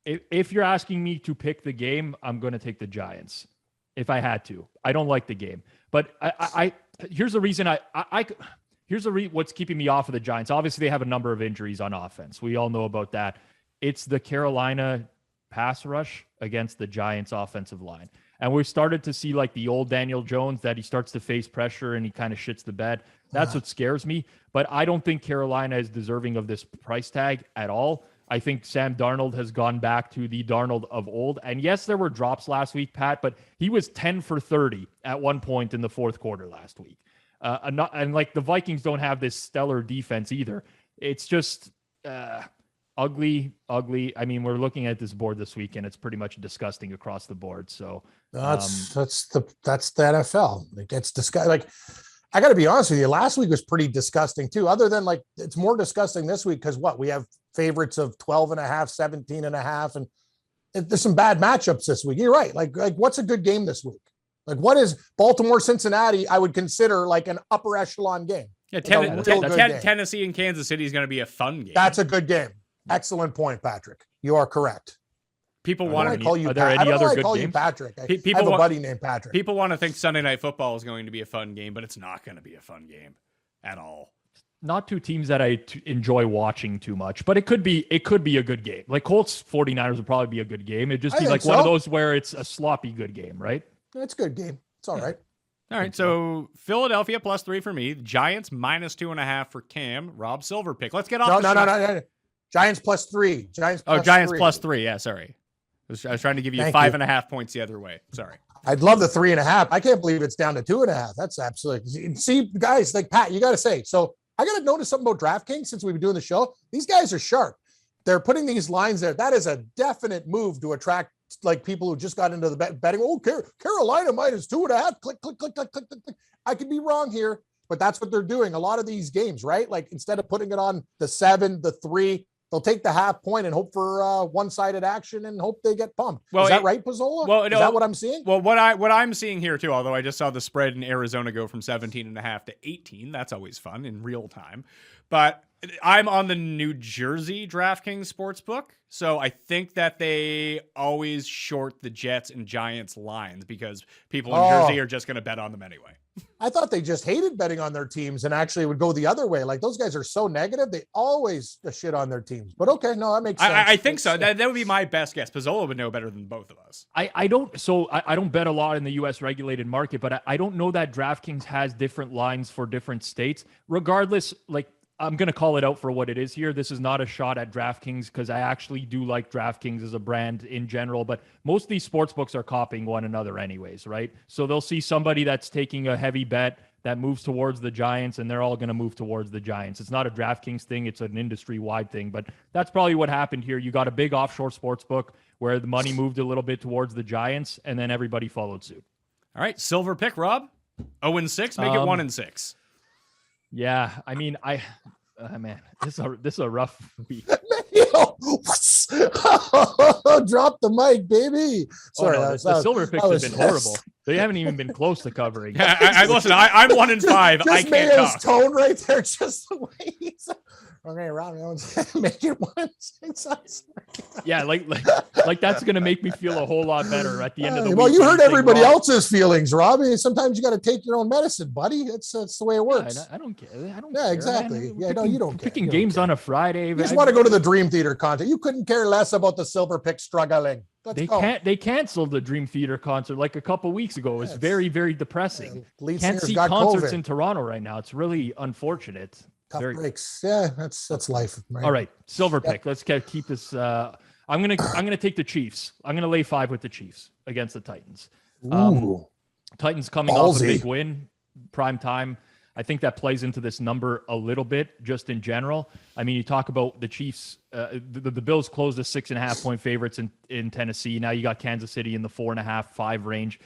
If you're asking me to pick the game, I'm going to take the Giants. If I had to, I don't like the game, but I here's the reason what's keeping me off of the Giants. Obviously, they have a number of injuries on offense. We all know about that. It's the Carolina pass rush against the Giants offensive line. And we've started to see like the old Daniel Jones that he starts to face pressure and he kind of shits the bed. That's what scares me. But I don't think Carolina is deserving of this price tag at all. I think Sam Darnold has gone back to the Darnold of old. And yes, there were drops last week, Pat, but he was 10 for 30 at one point in the fourth quarter last week. And like the Vikings don't have this stellar defense either. It's just ugly. I mean, we're looking at this board this week and it's pretty much disgusting across the board. So That's the NFL. It gets disgusting. Like, I got to be honest with you. Last week was pretty disgusting too. Other than like, it's more disgusting this week because we have favorites of 12.5, 17.5, and there's some bad matchups this week. You're right. Like what's a good game this week? Like what is Baltimore, Cincinnati? I would consider like an upper echelon game. Yeah, Like a real good game. Tennessee and Kansas City is going to be a fun game. That's a good game. Excellent point, Patrick. You are correct. People I want don't to call you. Are there I any don't other know why I good call you games? Patrick. I People have a want- buddy named Patrick. People want to think Sunday Night Football is going to be a fun game, but it's not going to be a fun game at all. not two teams that I enjoy watching too much, but it could be a good game. Like Colts 49ers would probably be a good game. It'd just I be think like one of so. those where it's a sloppy good game, right? It's a good game. It's all right. All right, so Philadelphia +3 for me. Giants -2.5 for Cam. Rob Silver pick. Let's get off. No. Giants +3. Giants. Giants +3. +3. Yeah, sorry. I was trying to give you Thank 5.5 points the other way. Sorry. I'd love the 3.5. I can't believe it's down to 2.5. That's absolutely. See, guys, like Pat, you got to say. So I got to notice something about DraftKings since we've been doing the show. These guys are sharp. They're putting these lines there. That is a definite move to attract like people who just got into the betting. Oh, Carolina -2.5. Click. I could be wrong here, but that's what they're doing. A lot of these games, right? Like instead of putting it on the 7, the 3, they'll take the half point and hope for one-sided action and hope they get pumped. Well, is that right, Pizzola? Well, is that what I'm seeing? Well, what I'm seeing here too, although I just saw the spread in Arizona go from 17.5 to 18. That's always fun in real time. But I'm on the New Jersey DraftKings Sportsbook, so I think that they always short the Jets and Giants lines because people in Jersey are just going to bet on them anyway. I thought they just hated betting on their teams and actually would go the other way. Like those guys are so negative. They always shit on their teams. But okay, no, that makes sense. I think so. That would be my best guess. Pizzola would know better than both of us. I don't bet a lot in the U.S. regulated market, but I don't know that DraftKings has different lines for different states. Regardless, like I'm going to call it out for what it is here. This is not a shot at DraftKings because I actually do like DraftKings as a brand in general, but most of these sports books are copying one another anyways, right? So they'll see somebody that's taking a heavy bet that moves towards the Giants and they're all going to move towards the Giants. It's not a DraftKings thing. It's an industry-wide thing, but that's probably what happened here. You got a big offshore sports book where the money moved a little bit towards the Giants and then everybody followed suit. All right, silver pick, Rob. 0-6, make it 1-6. Yeah, I mean, Man, this is a rough week. Drop the mic, baby. Sorry, the silver picks have been horrible. They haven't even been close to covering. Listen, I'm 1-5. I can't Mayo's talk. tone right there, just the way he's okay. Round make it one. Yeah, like that's gonna make me feel a whole lot better at the end of the week. Well, you heard everybody else's feelings, Robbie. Sometimes you got to take your own medicine, buddy. That's the way it works. Yeah, I don't care. Yeah, exactly. Man. No, you don't care. Picking games on a Friday. You just want to go to the Dream Theater concert. You couldn't care less about the silver pick struggling. They canceled the Dream Theater concert like a couple weeks ago. It was very, very depressing. Can't see concerts in Toronto right now. It's really unfortunate. Tough breaks. Yeah, that's life. Right? All right, silver pick. Let's keep this. I'm gonna take the Chiefs. I'm gonna lay 5 with the Chiefs against the Titans. Titans coming off a big win, prime time. I think that plays into this number a little bit, just in general. I mean, you talk about the Chiefs. The Bills closed as 6.5-point favorites in Tennessee. Now you got Kansas City in the 4.5, 5 range.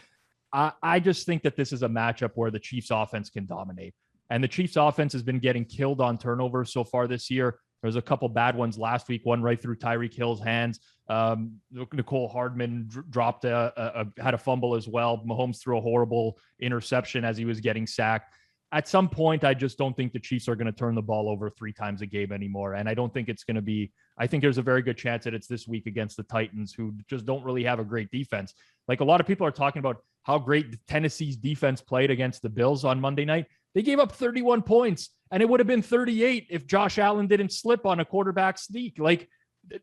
I just think that this is a matchup where the Chiefs offense can dominate. And the Chiefs offense has been getting killed on turnovers so far this year. There's a couple bad ones last week, one right through Tyreek Hill's hands. Nicole Hardman dropped had a fumble as well. Mahomes threw a horrible interception as he was getting sacked. At some point, I just don't think the Chiefs are going to turn the ball over 3 times a game anymore. And I don't think it's going to be, I think there's a very good chance that it's this week against the Titans, who just don't really have a great defense. Like, a lot of people are talking about how great Tennessee's defense played against the Bills on Monday night. They gave up 31 points, and it would have been 38 if Josh Allen didn't slip on a quarterback sneak. Like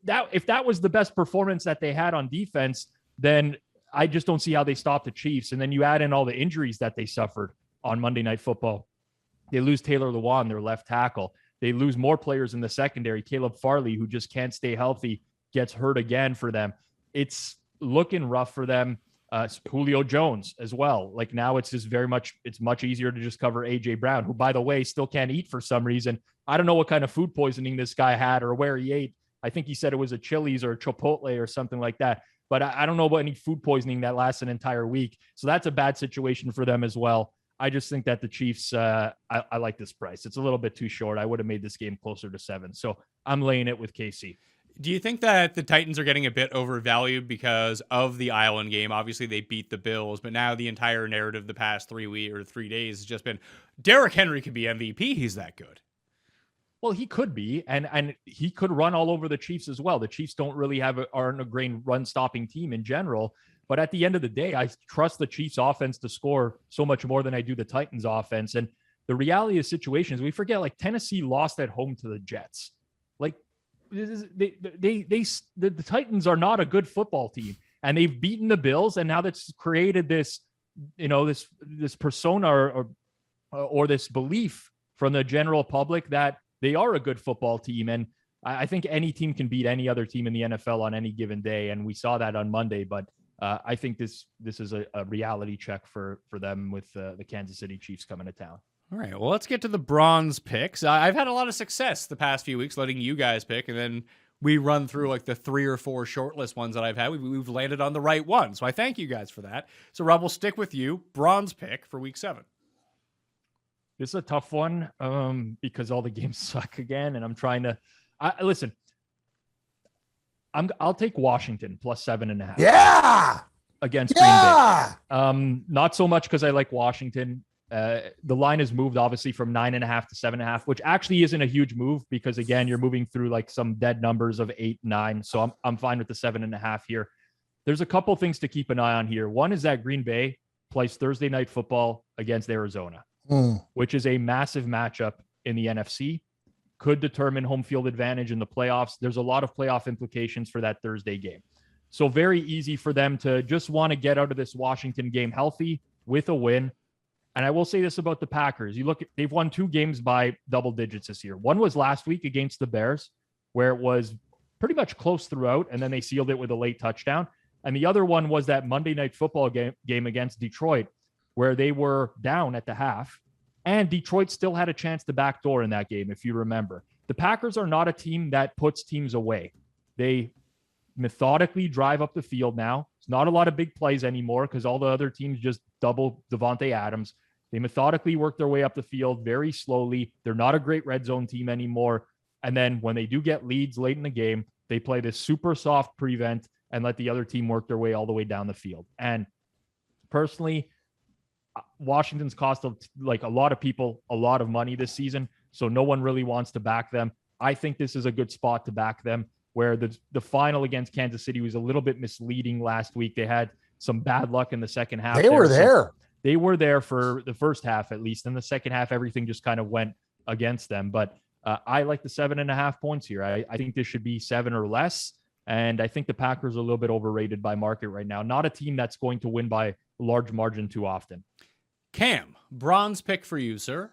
that, if that was the best performance that they had on defense, then I just don't see how they stop the Chiefs. And then you add in all the injuries that they suffered on Monday Night Football. They lose Taylor Lewan, their left tackle. They lose more players in the secondary. Caleb Farley, who just can't stay healthy, gets hurt again for them. It's looking rough for them. Julio Jones as well. Like, now it's just it's much easier to just cover AJ Brown, who, by the way, still can't eat for some reason. I don't know what kind of food poisoning this guy had or where he ate. I think he said it was a Chili's or a Chipotle or something like that. But I don't know about any food poisoning that lasts an entire week. So that's a bad situation for them as well. I just think that the Chiefs, I like this price. It's a little bit too short. I would have made this game closer to 7. So I'm laying it with KC. Do you think that the Titans are getting a bit overvalued because of the Island game? Obviously, they beat the Bills, but now the entire narrative the past 3 days has just been Derrick Henry could be MVP. He's that good. Well, he could be, and he could run all over the Chiefs as well. The Chiefs don't really aren't a great run-stopping team in general. But at the end of the day, I trust the Chiefs offense to score so much more than I do the Titans offense. And the reality of the situation is, we forget, like, Tennessee lost at home to the Jets. Like, the Titans are not a good football team, and they've beaten the Bills. And now that's created this, this persona or this belief from the general public that they are a good football team. And I think any team can beat any other team in the NFL on any given day. And we saw that on Monday, but I think this is a reality check for them with the Kansas City Chiefs coming to town. All right, well, let's get to the bronze picks. I've had a lot of success the past few weeks letting you guys pick, and then we run through like the 3 or 4 shortlist ones that I've had. We've landed on the right one, so I thank you guys for that. So, Rob, we'll stick with you. Bronze pick for week 7. This is a tough one because all the games suck again, and I'm trying to listen. I'll take Washington plus 7.5. Yeah, against Green Bay. Not so much because I like Washington. The line has moved obviously from 9.5 to 7.5, which actually isn't a huge move because, again, you're moving through like some dead numbers of 8, 9. So I'm fine with the 7.5 here. There's a couple things to keep an eye on here. One is that Green Bay plays Thursday Night Football against Arizona, which is a massive matchup in the NFC. Could determine home field advantage in the playoffs. There's a lot of playoff implications for that Thursday game. So very easy for them to just want to get out of this Washington game healthy with a win. And I will say this about the Packers. You look, they've won 2 games by double digits this year. One was last week against the Bears, where it was pretty much close throughout, and then they sealed it with a late touchdown. And the other one was that Monday Night Football game against Detroit, where they were down at the half, and Detroit still had a chance to backdoor in that game, if you remember. The Packers are not a team that puts teams away. They methodically drive up the field now. It's not a lot of big plays anymore because all the other teams just double Devontae Adams. They methodically work their way up the field very slowly. They're not a great red zone team anymore. And then when they do get leads late in the game, they play this super soft prevent and let the other team work their way all the way down the field. And personally, Washington's cost like a lot of people a lot of money this season, so no one really wants to back them. I think this is a good spot to back them, where the final against Kansas City was a little bit misleading last week. They had some bad luck in the second half. They were there. They were there for the first half, at least. In the second half, everything just kind of went against them. But I like the 7.5 points here. I think this should be 7 or less. And I think the Packers are a little bit overrated by market right now. Not a team that's going to win by a large margin too often. Cam, bronze pick for you, sir.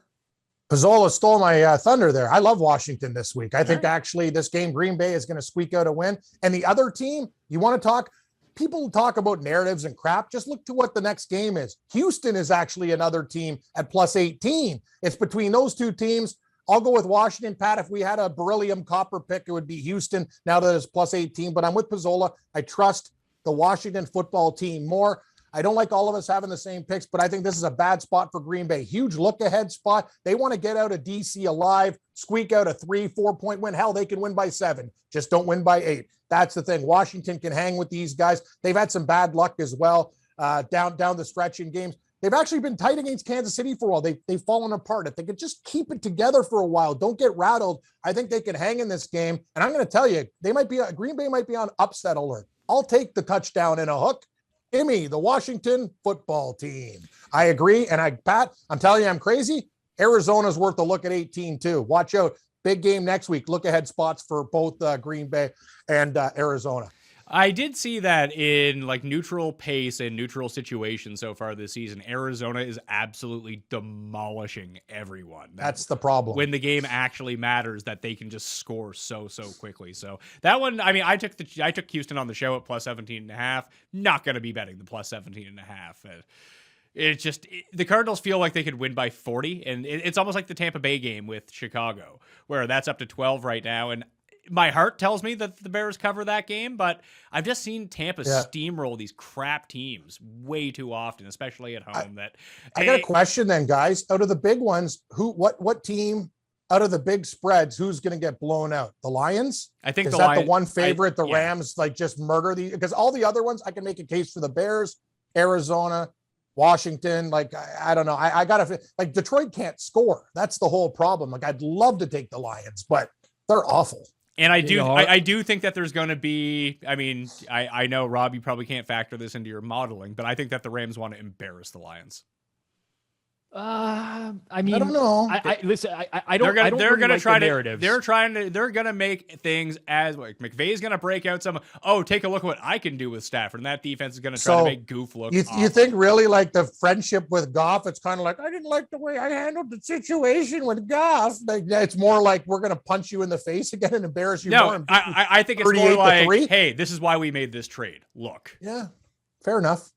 Pizzola stole my thunder there. I love Washington this week. I think actually this game, Green Bay is going to squeak out a win. And the other team, you want to talk, people talk about narratives and crap. Just look to what the next game is. Houston is actually another team at plus 18. It's between those two teams. I'll go with Washington, Pat. If we had a beryllium copper pick, it would be Houston now that it's plus 18. But I'm with Pizzola. I trust the Washington football team more. I don't like all of us having the same picks, but I think this is a bad spot for Green Bay. Huge look-ahead spot. They want to get out of DC alive, squeak out a 3-4 point win. Hell, they can win by 7. Just don't win by 8. That's the thing. Washington can hang with these guys. They've had some bad luck as well down the stretch in games. They've actually been tight against Kansas City for a while. They've fallen apart. If they could just keep it together for a while, don't get rattled, I think they can hang in this game. And I'm going to tell you, Green Bay might be on upset alert. I'll take the touchdown and a hook. Give me the Washington football team. I agree. And Pat, I'm telling you, I'm crazy. Arizona's worth a look at 18 too. Watch out. Big game next week. Look ahead spots for both Green Bay and Arizona. I did see that in like neutral pace and neutral situations so far this season, Arizona is absolutely demolishing everyone. That's the problem. When the game actually matters, that they can just score so quickly. So that one, I mean, I took Houston on the show at plus 17.5. Not going to be betting the plus 17.5. It's just the Cardinals feel like they could win by 40, and it's almost like the Tampa Bay game with Chicago, where that's up to 12 right now. And my heart tells me that the Bears cover that game, but I've just seen Tampa steamroll these crap teams way too often, especially at home. I got a question then, guys. Out of the big ones, what team out of the big spreads, who's going to get blown out? The Lions? I think is that the one favorite? The Rams like just murder the, because all the other ones I can make a case for the Bears, Arizona, Washington. Like I don't know. I gotta like Detroit can't score. That's the whole problem. Like I'd love to take the Lions, but they're awful. And I do think that there's going to be, I mean, I know, Rob, you probably can't factor this into your modeling, but I think that the Rams want to embarrass the Lions. I mean, I don't know. Listen, I don't. They're going to try to narratives. They're going to make things as like McVay's going to break out some. Oh, take a look at what I can do with Stafford, and that defense is going to try to make Goof look. You think really like the friendship with Goff? It's kind of like I didn't like the way I handled the situation with Goff. Like, it's more like we're going to punch you in the face again and embarrass you more. I think it's more like, hey, this is why we made this trade. Look. Yeah, fair enough.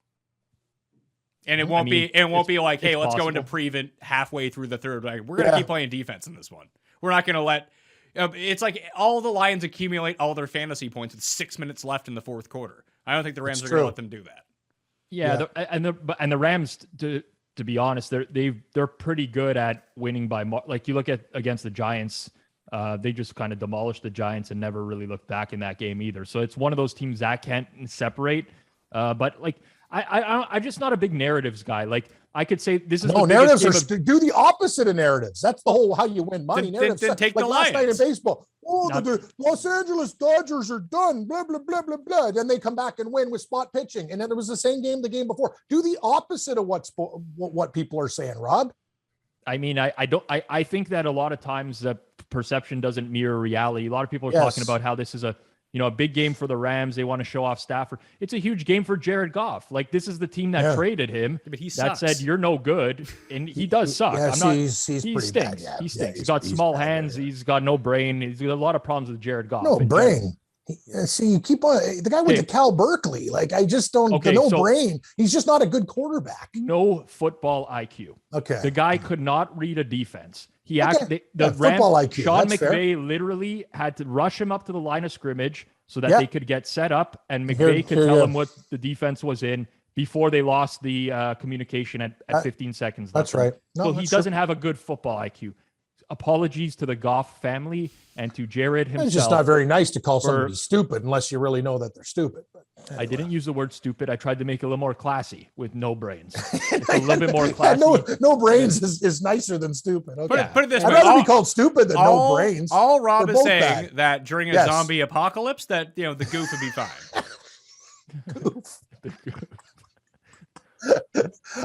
And it won't be like, hey, let's go into prevent halfway through the third. Like, we're going to keep playing defense in this one. We're not going to let. It's like all the Lions accumulate all their fantasy points with 6 minutes left in the fourth quarter. I don't think the Rams are going to let them do that. Yeah. And the Rams, to be honest, they're pretty good at winning by like you look at against the Giants. They just kind of demolished the Giants and never really looked back in that game either. So it's one of those teams that can't separate. But like. I'm just not a big narratives guy. Like I could say this is narratives do the opposite of narratives. That's the whole how you win money. Narratives then take like the last Lions. night in baseball. The Los Angeles Dodgers are done. Blah blah blah blah blah. Then they come back and win with spot pitching, and then it was the same game the game before. Do the opposite of what people are saying, Rob. I mean, I think that a lot of times the perception doesn't mirror reality. A lot of people are talking about how this is a big game for the Rams. They want to show off Stafford. It's a huge game for Jared Goff. Like this is the team that traded him. But he that said you're no good, and he does suck. He's pretty stinks. bad. Yeah. He stinks. He's got small hands. Yeah. He's got no brain. He's got a lot of problems with Jared Goff. No brain. See, you keep on the guy went to Cal Berkeley. Like I just don't. Okay, brain. He's just not a good quarterback. No football IQ. Okay. The guy could not read a defense. He actually the Rams, IQ. Sean McVay literally had to rush him up to the line of scrimmage so that they could get set up, and McVay could tell him what the defense was in. before they lost the communication at 15 seconds. That's right. No, so he doesn't have a good football IQ. Apologies to the Goff family and to Jared himself. It's just not very nice to call somebody stupid unless you really know that they're stupid. But anyway. I didn't use the word stupid. I tried to make it a little more classy with no brains. It's a little bit more classy. no brains is nicer than stupid. Okay. Put it this I'd way. rather be called stupid than no brains. All Rob They're is both saying bad. that during a zombie apocalypse that, the goof would be fine.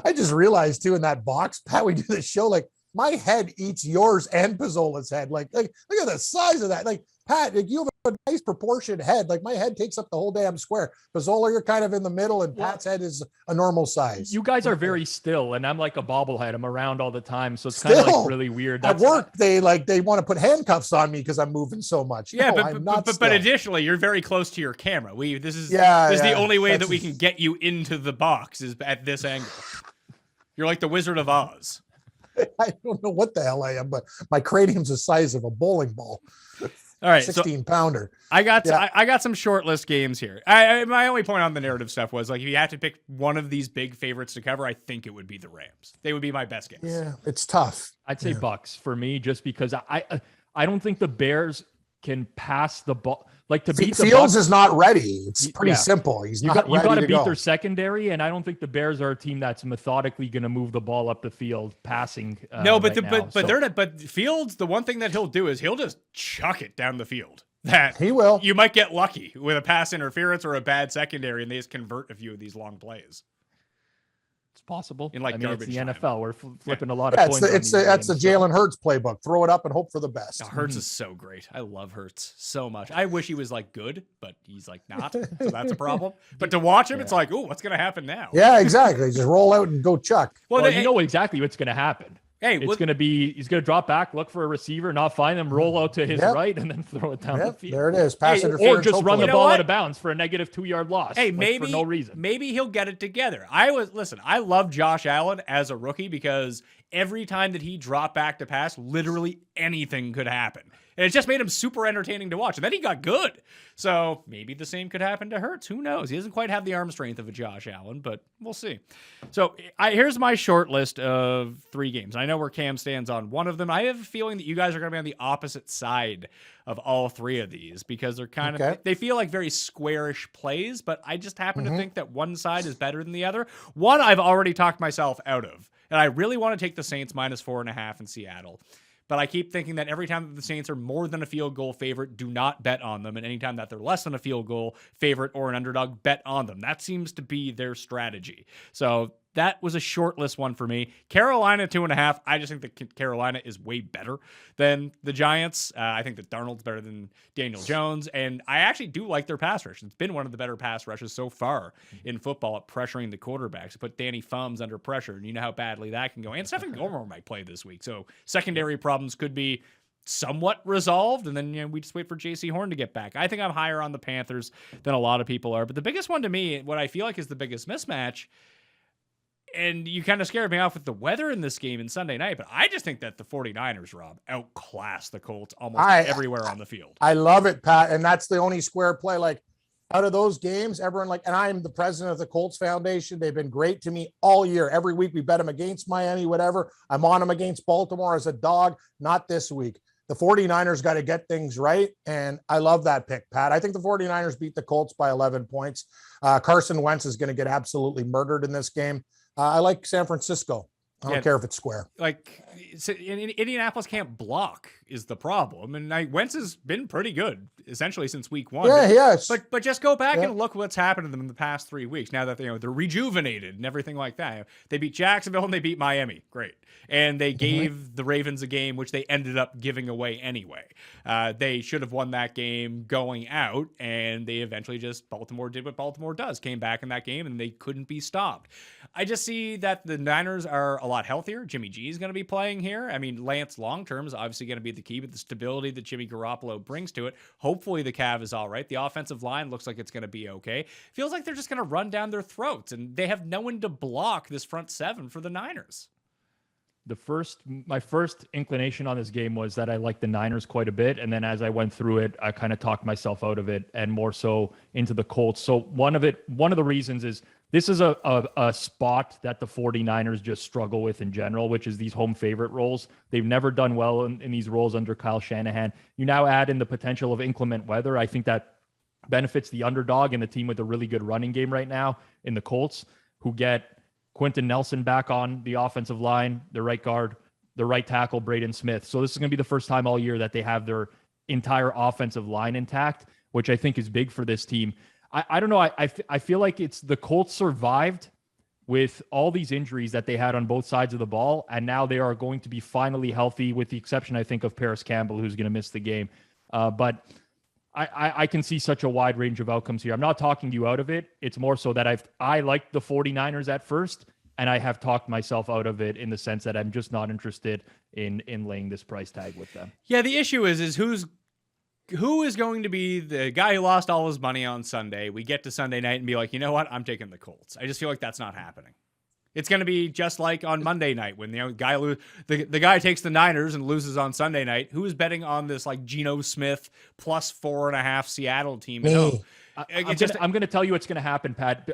I just realized too in that box, Pat, we do this show, like my head eats yours and Pizzola's head. Like look at the size of that. Like Pat, like, you have a nice proportioned head. Like my head takes up the whole damn square. Pizzola, you're kind of in the middle, and Pat's head is a normal size. You guys are very still, and I'm like a bobblehead. I'm around all the time, so it's kind of like really weird. At work, they want to put handcuffs on me because I'm moving so much. Yeah, No, but additionally, you're very close to your camera. This is the only way that we can get you into the box is at this angle. You're like the Wizard of Oz. I don't know what the hell I am, but my cranium's the size of a bowling ball. All right, 16-pounder. I got some short list games here. My only point on the narrative stuff was like if you had to pick one of these big favorites to cover, I think it would be the Rams. They would be my best guess. Yeah, it's tough. I'd say Bucks for me, just because I don't think the Bears can pass the ball. Like to beat the Fields Bucs, is not ready. It's pretty simple. He's not ready to go. You got to beat their secondary, and I don't think the Bears are a team that's methodically going to move the ball up the field passing. But Fields, the one thing that he'll do is he'll just chuck it down the field. That he will. You might get lucky with a pass interference or a bad secondary, and they just convert a few of these long plays. It's possible. It's the NFL. We're flipping a lot of points. That's the Jalen Hurts playbook. Throw it up and hope for the best. Hurts is so great. I love Hurts so much. I wish he was like good, but he's like not. So that's a problem. But to watch him, it's like, ooh, what's going to happen now? Yeah, exactly. Just roll out and go chuck. Well, you know exactly what's going to happen. Hey, it's going to be he's going to drop back, look for a receiver, not find them, roll out to his right, and then throw it down the field. There it is. Pass interference. Or just run the ball out of bounds for a negative 2-yard loss. Hey, maybe for no reason. Maybe he'll get it together. I love Josh Allen as a rookie because every time that he dropped back to pass, literally anything could happen. And it just made him super entertaining to watch. And then he got good. So maybe the same could happen to Hurts. Who knows? He doesn't quite have the arm strength of a Josh Allen, but we'll see. So here's my short list of 3 games. I know where Cam stands on one of them. I have a feeling that you guys are going to be on the opposite side of all 3 of these because they're kind of, they feel like very squarish plays, but I just happen to think that one side is better than the other. One I've already talked myself out of, and I really want to take the Saints -4.5 in Seattle. But I keep thinking that every time that the Saints are more than a field goal favorite, do not bet on them. And anytime that they're less than a field goal favorite or an underdog, bet on them. That seems to be their strategy. So that was a short list one for me. Carolina 2.5. I just think that Carolina is way better than the Giants. I think that Darnold's better than Daniel Jones. And I actually do like their pass rush. It's been one of the better pass rushes so far in football at pressuring the quarterbacks. Put Danny Fums under pressure, and you know how badly that can go. And Stephen Gilmore might play this week. So secondary problems could be somewhat resolved, and then we just wait for J.C. Horn to get back. I think I'm higher on the Panthers than a lot of people are. But the biggest one to me, what I feel like is the biggest mismatch, and you kind of scared me off with the weather in this game in Sunday night, but I just think that the 49ers, Rob, outclassed the Colts almost everywhere on the field. I love it, Pat, and that's the only square play. Like, out of those games, everyone and I'm the president of the Colts Foundation. They've been great to me all year. Every week we bet them against Miami, whatever. I'm on them against Baltimore as a dog. Not this week. The 49ers got to get things right, and I love that pick, Pat. I think the 49ers beat the Colts by 11 points. Carson Wentz is going to get absolutely murdered in this game. I like San Francisco. I don't care if it's square. Like, Indianapolis can't block is the problem. And Wentz has been pretty good, essentially, since week 1. Yeah, yes. But just go back and look what's happened to them in the past 3 weeks. Now that they're rejuvenated and everything like that. They beat Jacksonville and they beat Miami. Great. And they gave the Ravens a game, which they ended up giving away anyway. They should have won that game going out, and they eventually Baltimore did what Baltimore does. Came back in that game, and they couldn't be stopped. I just see that the Niners are a lot healthier. Jimmy G is going to be playing here. I mean, Lance long-term is obviously going to be the key, but the stability that Jimmy Garoppolo brings to it, hopefully the Cav is all right. The offensive line looks like it's going to be okay. Feels like they're just going to run down their throats, and they have no one to block this front 7 for the Niners. My first inclination on this game was that I liked the Niners quite a bit. And then as I went through it, I kind of talked myself out of it and more so into the Colts. So one of the reasons is this is a spot that the 49ers just struggle with in general, which is these home favorite roles. They've never done well in these roles under Kyle Shanahan. You now add in the potential of inclement weather. I think that benefits the underdog and the team with a really good running game right now in the Colts, who get Quentin Nelson back on the offensive line, the right guard, the right tackle, Braden Smith. So this is going to be the first time all year that they have their entire offensive line intact, which I think is big for this team. I don't know. I feel like it's the Colts survived with all these injuries that they had on both sides of the ball, and now they are going to be finally healthy, with the exception, I think, of Paris Campbell, who's going to miss the game. But I can see such a wide range of outcomes here. I'm not talking you out of it. It's more so that I liked the 49ers at first, and I have talked myself out of it in the sense that I'm just not interested in laying this price tag with them. Yeah, the issue is who is going to be the guy who lost all his money on Sunday? We get to Sunday night and be like, you know what? I'm taking the Colts. I just feel like that's not happening. It's going to be just like on Monday night when the guy takes the Niners and loses on Sunday night. Who is betting on this like Geno Smith plus 4.5 Seattle team? No. I'm going to tell you what's going to happen, Pat.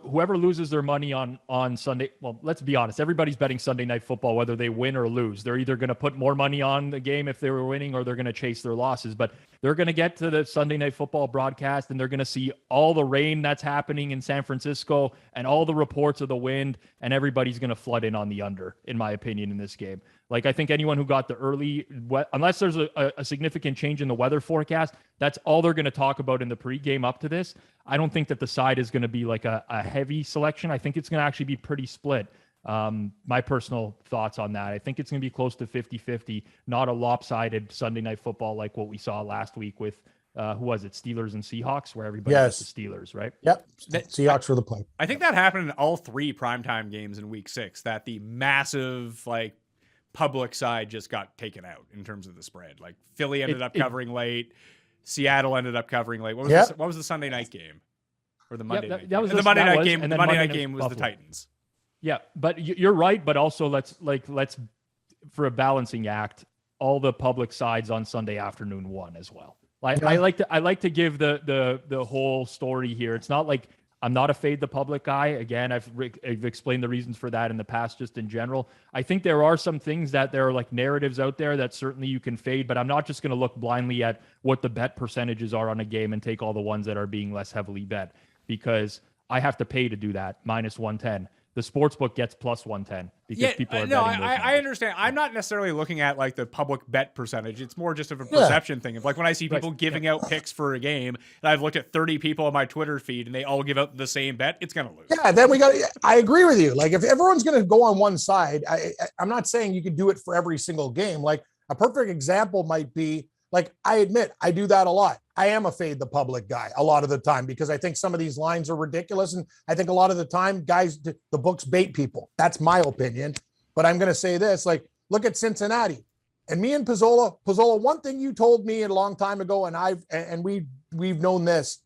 Whoever loses their money on Sunday, well, let's be honest. Everybody's betting Sunday Night Football, whether they win or lose. They're either going to put more money on the game if they were winning, or they're going to chase their losses. But they're going to get to the Sunday Night Football broadcast, and they're going to see all the rain that's happening in San Francisco and all the reports of the wind, and everybody's going to flood in on the under, in my opinion, in this game. Like, I think anyone who got the early, unless there's a significant change in the weather forecast, that's all they're going to talk about in the pregame up to this. I don't think that the side is going to be like a heavy selection. I think it's going to actually be pretty split. My personal thoughts on that. I think it's going to be close to 50-50, not a lopsided Sunday Night Football like what we saw last week with, who was it, Steelers and Seahawks, where everybody gets the Steelers, right? Yep. Seahawks were the play. I think that happened in all 3 primetime games in week 6, that the massive, like, public side just got taken out in terms of the spread. Like, Philly ended up covering late. Seattle ended up covering late. What was the Sunday night game? Or the Monday night game? The Monday night game. The Monday night game was the Titans. Yeah, but you're right. But also, let's for a balancing act, all the public sides on Sunday afternoon won as well. Like, I like to give the whole story here. It's not like I'm not a fade the public guy. Again, I've explained the reasons for that in the past, just in general. I think there are some things that there are like narratives out there that certainly you can fade, but I'm not just going to look blindly at what the bet percentages are on a game and take all the ones that are being less heavily bet, because I have to pay to do that, minus 110. The sportsbook gets plus 110 because people are betting those numbers. I understand. I'm not necessarily looking at like the public bet percentage. It's more just of a perception thing. Of like when I see people giving out picks for a game, and I've looked at 30 people on my Twitter feed and they all give out the same bet, it's going to lose. Yeah, then I agree with you. Like, if everyone's going to go on one side, I'm not saying you could do it for every single game. Like, a perfect example might be, like, I admit I do that a lot. I am a fade the public guy a lot of the time because I think some of these lines are ridiculous. And I think a lot of the time, guys, the books bait people. That's my opinion. But I'm going to say this, like, look at Cincinnati and me and Pizzola. One thing you told me a long time ago, and we've known this,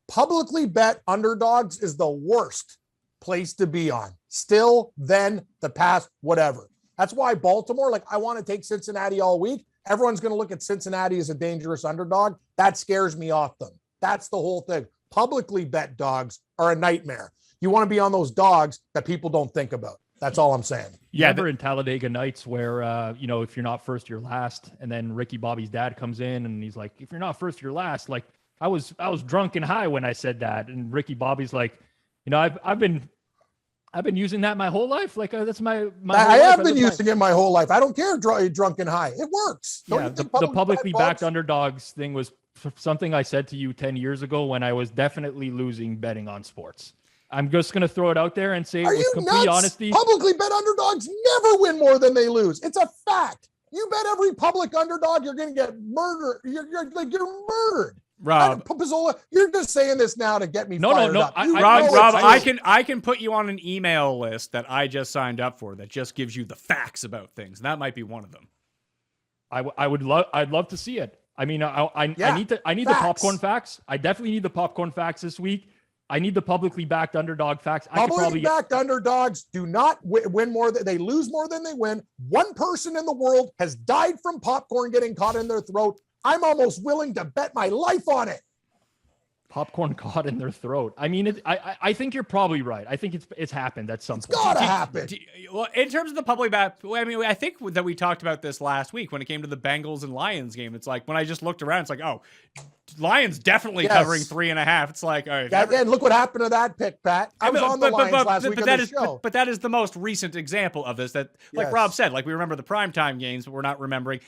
publicly bet underdogs is the worst place to be on. Still, then, the past, whatever. That's why Baltimore, like, I want to take Cincinnati all week. Everyone's going to look at Cincinnati as a dangerous underdog. That scares me off them. That's the whole thing. Publicly bet dogs are a nightmare. You want to be on those dogs that people don't think about. That's all I'm saying. Yeah, remember in Talladega Nights where, if you're not first, you're last. And then Ricky Bobby's dad comes in and he's like, if you're not first, you're last. Like, I was drunk and high when I said that. And Ricky Bobby's like, I've been using that my whole life. Like, that's my I have been using it my whole life. I don't care, drunk and high. It works. The publicly backed underdogs thing was something I said to you 10 years ago when I was definitely losing betting on sports. I'm just going to throw it out there and say, with complete honesty, publicly bet underdogs never win more than they lose. It's a fact. You bet every public underdog, you're going to get murdered. You're murdered. Rob, Pizzola, you're just saying this now to get me fired up. Rob, I can put you on an email list that I just signed up for that just gives you the facts about things. And that might be one of them. I'd love to see it. I mean, I need the popcorn facts. I definitely need the popcorn facts this week. I need the publicly backed underdog facts. Publicly backed underdogs do not win more than they lose more than they win. One person in the world has died from popcorn getting caught in their throat. I'm almost willing to bet my life on it. Popcorn caught in their throat. I mean, I think you're probably right. I think it's happened at some point. Gotta happen. Well, in terms of the public back, I mean, I think that we talked about this last week when it came to the Bengals and Lions game. It's like when I just looked around, it's like, oh, Lions definitely covering 3.5. It's like, all right, and look what happened to that pick, Pat. I was on the Lions last week on the show. But that is the most recent example of this. That, like Rob said, like we remember the primetime games, but we're not remembering.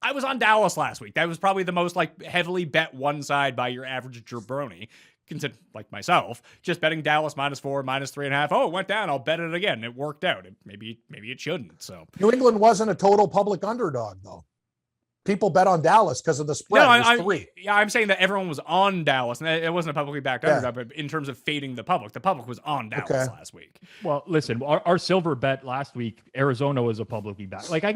I was on Dallas last week. That was probably the most like heavily bet one side by your average jabroni. Consider like myself, just betting Dallas -4, -3.5. Oh, it went down. I'll bet it again. It worked out. Maybe it shouldn't. So New England wasn't a total public underdog though. People bet on Dallas because of the spread. No, it was 3. Yeah, I'm saying that everyone was on Dallas, and it wasn't a publicly backed underdog. But in terms of fading the public was on Dallas last week. Well, listen, our silver bet last week, Arizona was a publicly backed. Like I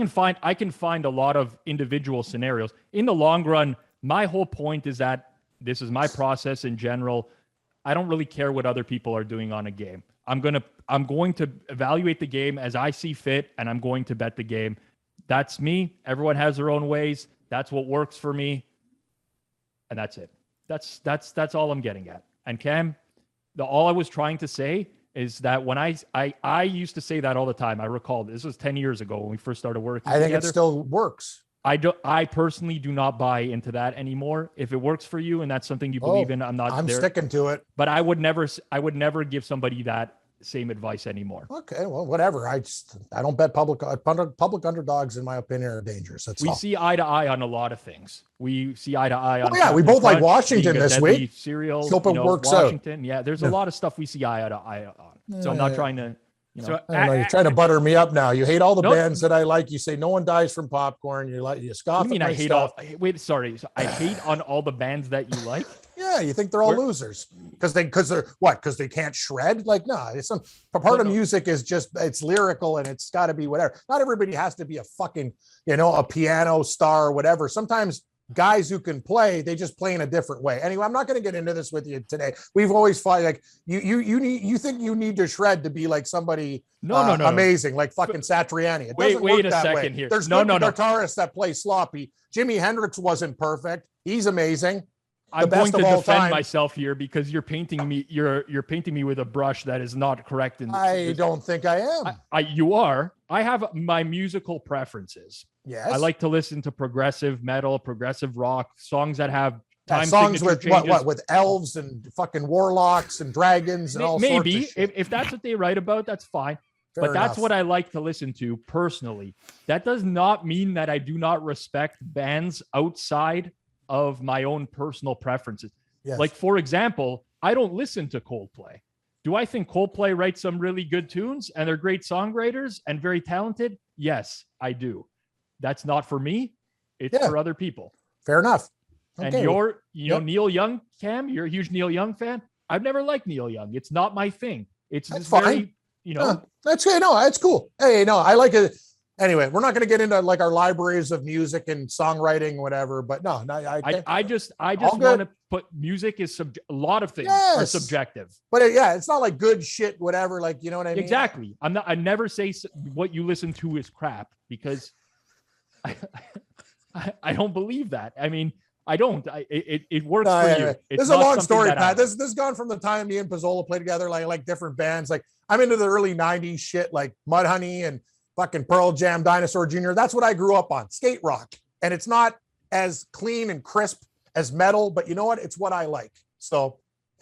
can find a lot of individual scenarios. In the long run, my whole point is that this is my process in general. I don't really care what other people are doing on a game. I'm going to evaluate the game as I see fit, and I'm going to bet the game. That's me. Everyone has their own ways. That's what works for me. And that's it. That's all I'm getting at. And Cam, all I was trying to say is that when I used to say that all the time. I recall this was 10 years ago when we first started working I think together. it still works. I personally do not buy into that anymore. If it works for you and that's something you believe in, I'm there. Sticking to it. But I would never give somebody that same advice anymore. Okay, well, whatever. I don't bet public underdogs, in my opinion, are dangerous. That's all. We see eye to eye on a lot of things. We see eye to eye on. We both like Washington this week. Cereal, hope it works Washington. out. Yeah, there's a lot of stuff we see eye to eye on. So I'm not trying to. So I don't know, you're trying to butter me up now. You hate all the bands that I like. You say no one dies from popcorn. You scoff. You mean at I my hate stuff. Sorry. So I hate on all the bands that you like. Yeah, you think they're all losers because they can't shred? Like, no, it's some part of music is just it's lyrical and it's got to be whatever. Not everybody has to be a fucking a piano star or whatever. Sometimes guys who can play, they just play in a different way. Anyway, I'm not going to get into this with you today. We've always fought like you think you need to shred to be like somebody no, amazing like fucking Satriani. It doesn't wait work a that second way. here. There's guitarists that play sloppy. Jimi Hendrix wasn't perfect. He's amazing. I'm going to defend myself here because you're painting me with a brush that is not correct. I don't think I am. You are. I have my musical preferences. Yes. I like to listen to progressive metal, progressive rock, songs that have songs with what with elves and fucking warlocks and dragons and all sorts of shit. If that's what they write about, that's fine. Fair that's enough. what I like to listen to personally. That does not mean that I do not respect bands outside of my own personal preferences. Yes. Like, for example, I don't listen to Coldplay. Do I think Coldplay writes some really good tunes and they're great songwriters and very talented? Yes, I do. That's not for me. It's for other people. Fair enough. Okay. And you're, Neil Young, Cam, you're a huge Neil Young fan. I've never liked Neil Young. It's not my thing. It's that's fine. That's good. No, that's cool. Hey, no, I like it. Anyway, we're not going to get into like our libraries of music and songwriting, whatever. But no, I just want to put music is a lot of things are subjective. But it's not like good shit, whatever. Like, you know what I mean? Exactly. I never say what you listen to is crap because I don't believe that. I mean, I don't. It works for you. This is a long story, Pat. This has gone from the time me and Pizzola played together, like different bands. Like I'm into the early '90s shit, like Mudhoney and fucking Pearl Jam, Dinosaur Jr. That's what I grew up on, skate rock. And it's not as clean and crisp as metal, but you know what? It's what I like. So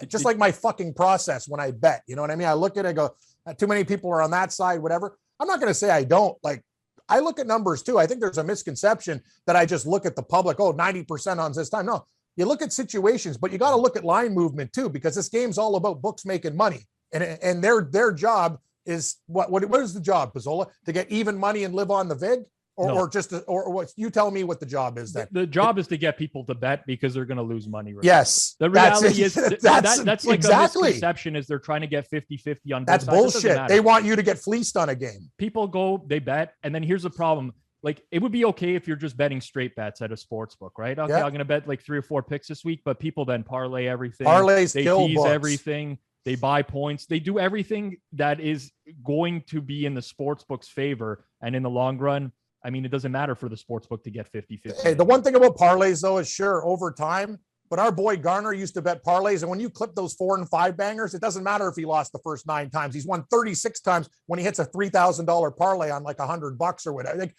just like my fucking process when I bet, you know what I mean? I look at it, I go, too many people are on that side, whatever. I'm not going to say I don't. Like, I look at numbers too. I think there's a misconception that I just look at the public, 90% on this time. No, you look at situations, but you got to look at line movement too, because this game's all about books making money. And their job is what is the job, Pizzola? To get even money and live on the vig? Or what you tell me what the job is then. The job is to get people to bet because they're going to lose money. Right? Yes. The reality is that's like exactly. A misconception is they're trying to get 50-50 on both sides. That's bullshit. They want you to get fleeced on a game. People go, they bet. And then here's the problem. Like it would be okay if you're just betting straight bets at a sports book, right? Okay, I'm going to bet like 3 or 4 picks this week, but people then parlay everything. Parlays, they tease books. Everything. They buy points. They do everything that is going to be in the sports book's favor. And in the long run, I mean, it doesn't matter for the sports book to get 50-50. Hey, the one thing about parlays, though, is sure, over time, But our boy Garner used to bet parlays. And when you clip those 4 and 5 bangers, it doesn't matter if he lost the first 9 times. He's won 36 times when he hits a $3,000 parlay on like $100 or whatever. Like,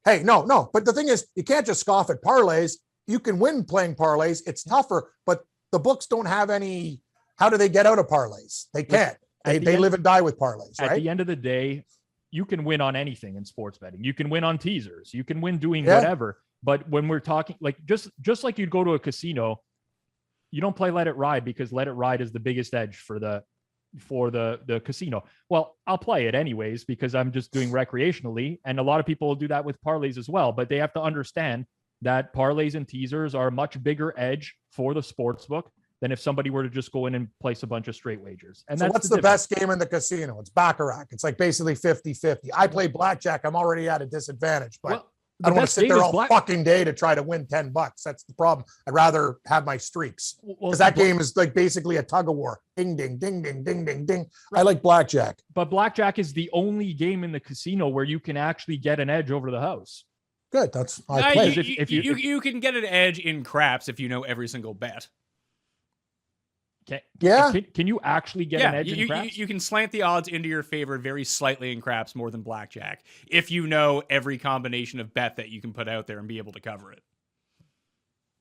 hey, no. But the thing is, you can't just scoff at parlays. You can win playing parlays. It's tougher, but the books don't have any. How do they get out of parlays? They can't. They live and die with parlays, right? At the end of the day, you can win on anything in sports betting. You can win on teasers. You can win doing whatever. But when we're talking, like just like you'd go to a casino, you don't play Let It Ride because Let It Ride is the biggest edge for the casino. Well, I'll play it anyways because I'm just doing recreationally. And a lot of people will do that with parlays as well. But they have to understand that parlays and teasers are a much bigger edge for the sports book than if somebody were to just go in and place a bunch of straight wagers. And so that's what's the best game in the casino? It's Baccarat. It's like basically 50-50. I play blackjack. I'm already at a disadvantage, but I don't want to sit there all fucking day to try to win $10. That's the problem. I'd rather have my streaks because that game is like basically a tug of war. Ding, ding, ding, ding, ding, ding, ding. I like blackjack. But blackjack is the only game in the casino where you can actually get an edge over the house. Good. That's I play. You can get an edge in craps if you know every single bet. Can you actually get an edge in craps? You can slant the odds into your favor very slightly in craps more than blackjack if you know every combination of bet that you can put out there and be able to cover it.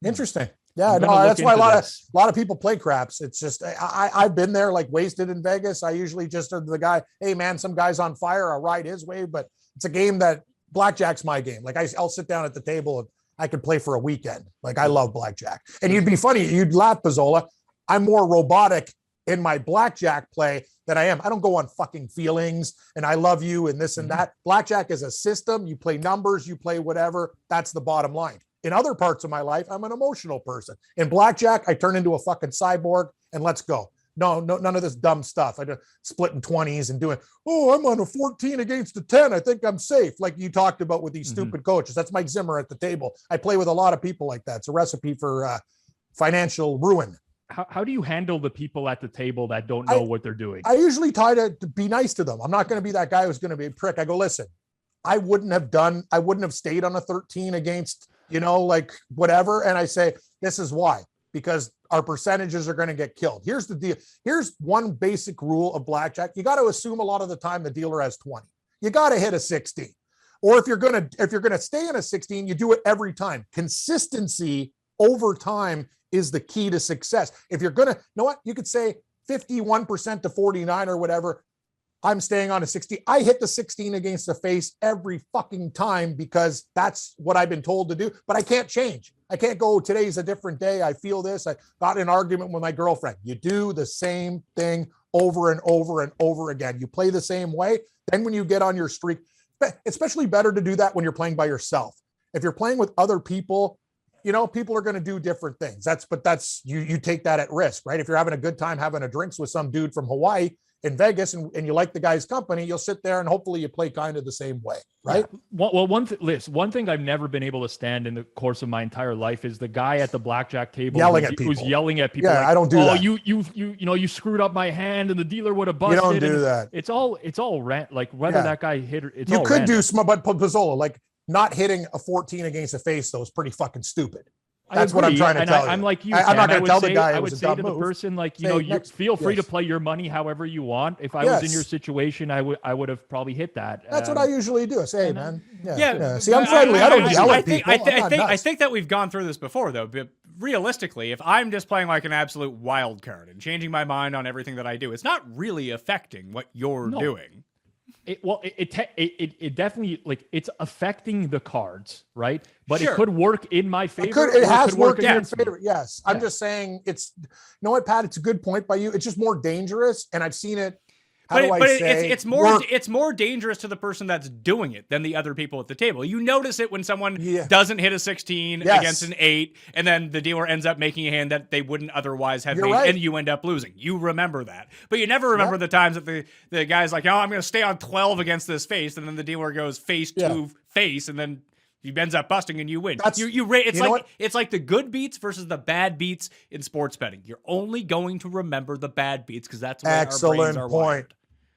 Interesting. Yeah, no, that's why a lot of people play craps. It's just I've been there like wasted in Vegas. I usually just are the guy, hey man, some guy's on fire, I'll ride his wave, but it's a game that blackjack's my game. Like I'll sit down at the table and I could play for a weekend. Like I love blackjack. And you'd be funny, you'd laugh, Pizzola. I'm more robotic in my blackjack play than I am. I don't go on fucking feelings and I love you and this and that. Blackjack is a system. You play numbers, you play whatever. That's the bottom line. In other parts of my life, I'm an emotional person. In blackjack, I turn into a fucking cyborg and let's go. No, none of this dumb stuff. I just splitting 20s and doing, I'm on a 14 against a 10. I think I'm safe. Like you talked about with these stupid coaches. That's Mike Zimmer at the table. I play with a lot of people like that. It's a recipe for financial ruin. How do you handle the people at the table that don't know what they're doing? I usually try to be nice to them. I'm not going to be that guy who's going to be a prick. I go, listen, I wouldn't have stayed on a 13 against, like whatever. And I say, this is why, because our percentages are going to get killed. Here's the deal. Here's one basic rule of blackjack. You got to assume a lot of the time the dealer has 20. You got to hit a 16. Or if you're going to stay in a 16, you do it every time. Consistency over time is the key to success. If you're going to, you could say 51% to 49 or whatever. I'm staying on a 60. I hit the 16 against the face every fucking time because that's what I've been told to do, but I can't change. I can't go, today's a different day. I feel this. I got in an argument with my girlfriend. You do the same thing over and over and over again. You play the same way. Then when you get on your streak, especially better to do that when you're playing by yourself. If you're playing with other people, people are going to do different things. That's you take that at risk, right? If you're having a good time having a drinks with some dude from Hawaii in Vegas and you like the guy's company, you'll sit there and hopefully you play kind of the same way, right? Well, one thing I've never been able to stand in the course of my entire life is the guy at the blackjack table who's yelling at people. Yeah, I don't do that. You screwed up my hand and the dealer would have busted. You don't do that. It's all rant. Like whether that guy hit or it's you all could random. do small, but Pizzola, like not hitting a 14 against the face though is pretty fucking stupid. That's what I'm trying to tell you. I'm like you. I'm not going to tell the guy. I would say to the person, like, you feel free to play your money however you want. If I was in your situation, I would have probably hit that. That's what I usually do. I say, hey, man. Yeah. See, I'm friendly. I don't yell at people. I think that we've gone through this before, though. But realistically, if I'm just playing like an absolute wild card and changing my mind on everything that I do, it's not really affecting what you're doing. It definitely, like, it's affecting the cards, right? But it could work in my favor. It has worked in your favor. Yes. I'm just saying Pat, it's a good point by you. It's just more dangerous. And I've seen it. It's more dangerous to the person that's doing it than the other people at the table. You notice it when someone doesn't hit a 16 against an 8, and then the dealer ends up making a hand that they wouldn't otherwise have made, and you end up losing. You remember that, but you never remember the times that the guy's like, I'm going to stay on 12 against this face, and then the dealer goes face to face, and then he ends up busting and you win. It's like the good beats versus the bad beats in sports betting. You're only going to remember the bad beats because that's where our brains are wired.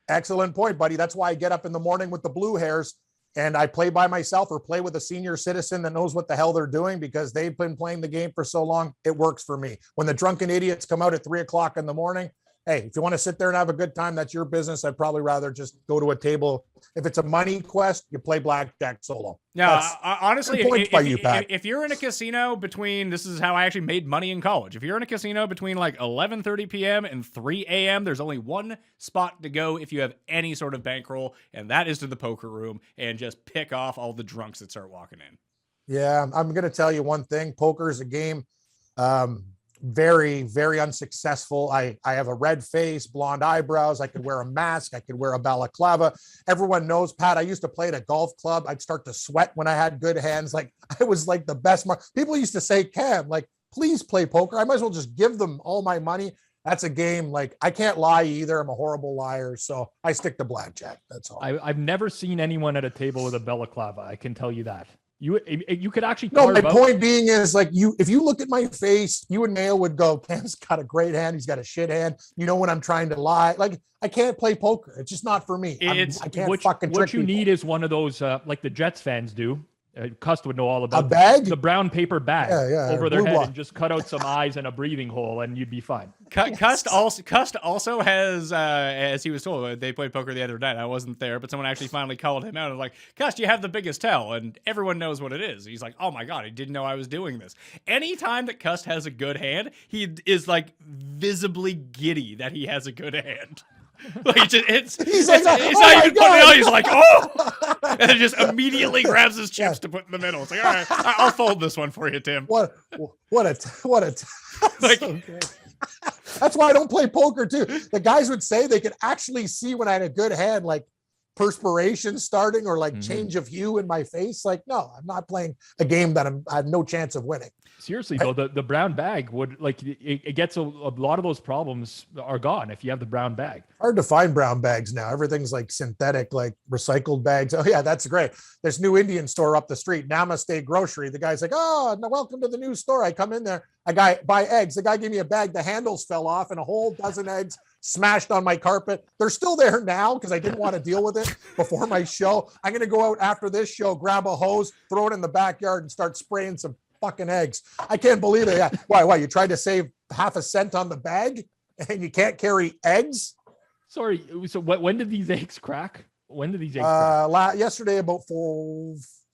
Excellent point, buddy. That's why I get up in the morning with the blue hairs and I play by myself or play with a senior citizen that knows what the hell they're doing because they've been playing the game for so long, it works for me. When the drunken idiots come out at 3:00 in the morning, hey, if you want to sit there and have a good time, that's your business. I'd probably rather just go to a table. If it's a money quest, you play blackjack solo. No, honestly, if you're in a casino this is how I actually made money in college. If you're in a casino between like 11:30 p.m. and 3 a.m., there's only one spot to go if you have any sort of bankroll, and that is to the poker room and just pick off all the drunks that start walking in. Yeah, I'm going to tell you one thing. Poker is a game. Very, very unsuccessful. I have a red face, blonde eyebrows. I could wear a mask. I could wear a balaclava. Everyone knows, Pat, I used to play at a golf club. I'd start to sweat when I had good hands. Like I was like the best. People used to say, Cam, like, please play poker. I might as well just give them all my money. That's a game. Like I can't lie either. I'm a horrible liar. So I stick to blackjack. That's all. I've never seen anyone at a table with a balaclava. I can tell you that. You could actually my point being is like if you look at my face, you and Mayo would go, Cam's got a great hand, he's got a shit hand, when I'm trying to lie. Like I can't play poker, it's just not for me. I can't fucking trick what you people. need is one of those like the Jets fans do. Cust would know all about a bag, the brown paper bag over their head, and just cut out some eyes and a breathing hole, and you'd be fine. Cust also has, as he was told, they played poker the other night. I wasn't there, but someone actually finally called him out and was like, Cust, you have the biggest tell, and everyone knows what it is. He's like, oh my God, I didn't know I was doing this. Anytime that Cust has a good hand, he is like visibly giddy that he has a good hand. Like he's not even putting it on. He's like, oh, and then just immediately grabs his chips to put in the middle. It's like, all right, I'll fold this one for you, Tim. What a like. So that's why I don't play poker too. The guys would say they could actually see when I had a good hand, like perspiration starting or like change of hue in my face. Like, no, I'm not playing a game that I have no chance of winning. Seriously though, the brown bag would like it gets a lot of those problems are gone if you have the brown bag. Hard to find brown bags now. Everything's like synthetic, like recycled bags. Oh yeah, that's great. There's new Indian store up the street, Namaste Grocery. The guy's like, oh, no, welcome to the new store. I come in there, buy eggs. The guy gave me a bag. The handles fell off and a whole dozen eggs smashed on my carpet. They're still there now because I didn't want to deal with it before my show. I'm going to go out after this show, grab a hose, throw it in the backyard and start spraying some fucking eggs. I can't believe it. Yeah. Why? You tried to save half a cent on the bag and you can't carry eggs? Sorry. So when did these eggs crack? When did these eggs crack? Yesterday about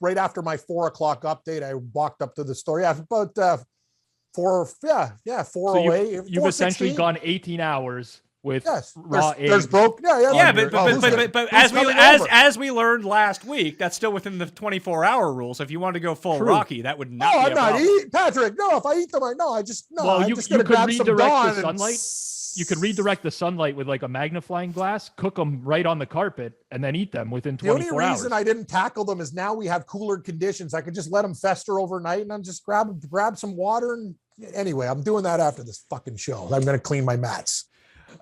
right after my 4:00 update, I walked up to the store. Yeah, about 4:08. So you've essentially gone 18 hours with raw eggs. There's broke. Yeah, but as we learned last week, that's still within the 24-hour rule. So if you wanted to go full Rocky, that would not. No, be I'm not eating, Patrick. No, if I eat them, you could redirect the sunlight. You could redirect the sunlight with like a magnifying glass, cook them right on the carpet, and then eat them within 24 hours. The only reason I didn't tackle them is now we have cooler conditions. I could just let them fester overnight and then just grab some water. And anyway, I'm doing that after this fucking show. I'm going to clean my mats.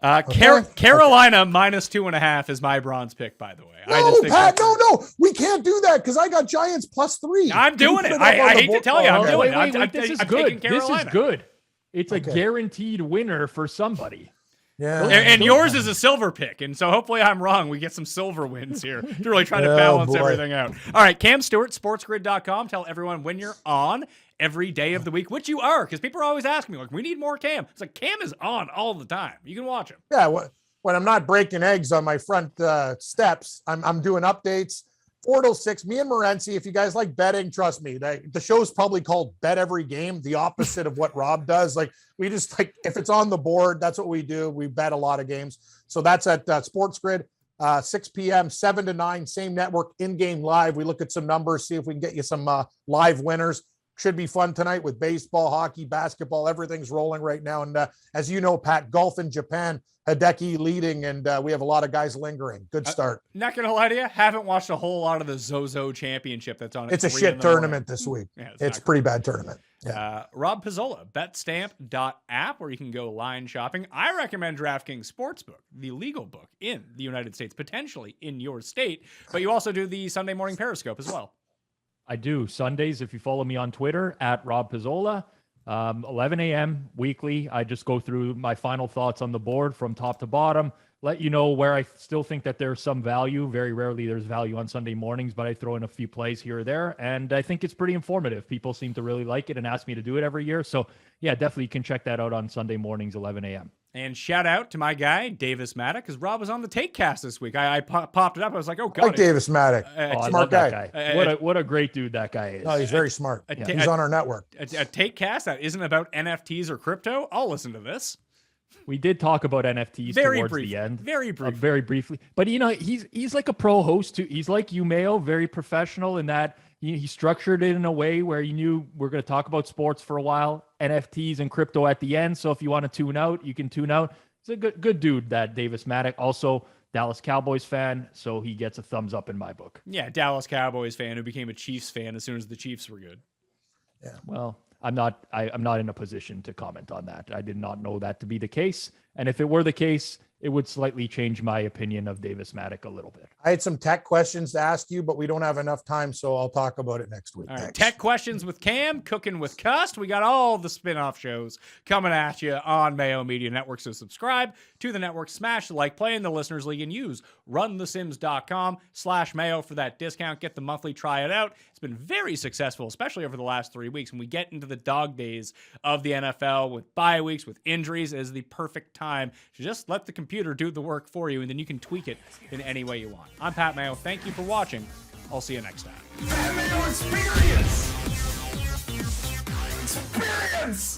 Carolina minus 2.5 is my bronze pick, by the way. No, Pat, no, we can't do that because I got Giants +3. I'm doing it. I hate to tell you, I'm doing it. This is good. This is good. It's a guaranteed winner for somebody. Yeah, and yours is a silver pick, and so hopefully I'm wrong. We get some silver wins here to really try to balance everything out. All right, Cam Stewart, sportsgrid.com. Tell everyone when you're on every day of the week, which you are, because people are always asking me, like, we need more Cam. It's like, Cam is on all the time. You can watch him. Yeah, when I'm not breaking eggs on my front steps, I'm doing updates. 4 till 6, me and Morency, if you guys like betting, trust me, the show's probably called Bet Every Game, the opposite of what Rob does. Like, we just, like, if it's on the board, that's what we do. We bet a lot of games. So that's at Sports Grid, 6 p.m., 7 to 9, same network, in-game live. We look at some numbers, see if we can get you some live winners. Should be fun tonight with baseball, hockey, basketball. Everything's rolling right now. And as you know, Pat, golf in Japan, Hideki leading, and we have a lot of guys lingering. Good start. Not going to lie to you, haven't watched a whole lot of the Zozo Championship that's on. It's a shit tournament this week. Yeah, it's a pretty bad tournament. Yeah. Rob Pizzola, betstamp.app, where you can go line shopping. I recommend DraftKings Sportsbook, the legal book in the United States, potentially in your state. But you also do the Sunday morning Periscope as well. I do. Sundays, if you follow me on Twitter, at Rob Pizzola. 11 a.m. weekly. I just go through my final thoughts on the board from top to bottom, let you know where I still think that there's some value. Very rarely there's value on Sunday mornings, but I throw in a few plays here or there, and I think it's pretty informative. People seem to really like it and ask me to do it every year. So yeah, definitely you can check that out on Sunday mornings, 11 a.m. And shout out to my guy, Davis Maddock, because Rob was on the Take Cast this week. I popped it up. I was like, oh, God. Like Davis Maddock. I Smart love that guy. What a great dude that guy is. No, he's very smart. He's on our network. A Take Cast that isn't about NFTs or crypto. I'll listen to this. We did talk about NFTs towards the end. Very briefly. Very briefly. But, you know, he's like a pro host, too. He's like you, Mayo, very professional in that he structured it in a way where you knew we're going to talk about sports for a while, NFTs and crypto at the end. So if you want to tune out, you can tune out. He's a good dude, that Davis Maddock. Also, Dallas Cowboys fan, so he gets a thumbs up in my book. Yeah, Dallas Cowboys fan who became a Chiefs fan as soon as the Chiefs were good. Yeah. Well, I'm not in a position to comment on that. I did not know that to be the case. And if it were the case, it would slightly change my opinion of Davis Maddock a little bit. I had some tech questions to ask you, but we don't have enough time, so I'll talk about it next week. All right, Tech Questions with Cam, Cooking with Cust. We got all the spin-off shows coming at you on Mayo Media Network, so subscribe to the network, smash the like, play in the Listeners League, and use runthesims.com/Mayo for that discount. Get the monthly, try it out. It's been very successful, especially over the last 3 weeks. When we get into the dog days of the NFL with bye weeks, with injuries, is the perfect time to just let the computer do the work for you, and then you can tweak it in any way you want. I'm Pat Mayo. Thank you for watching. I'll see you next time. Pat Mayo Experience! Experience!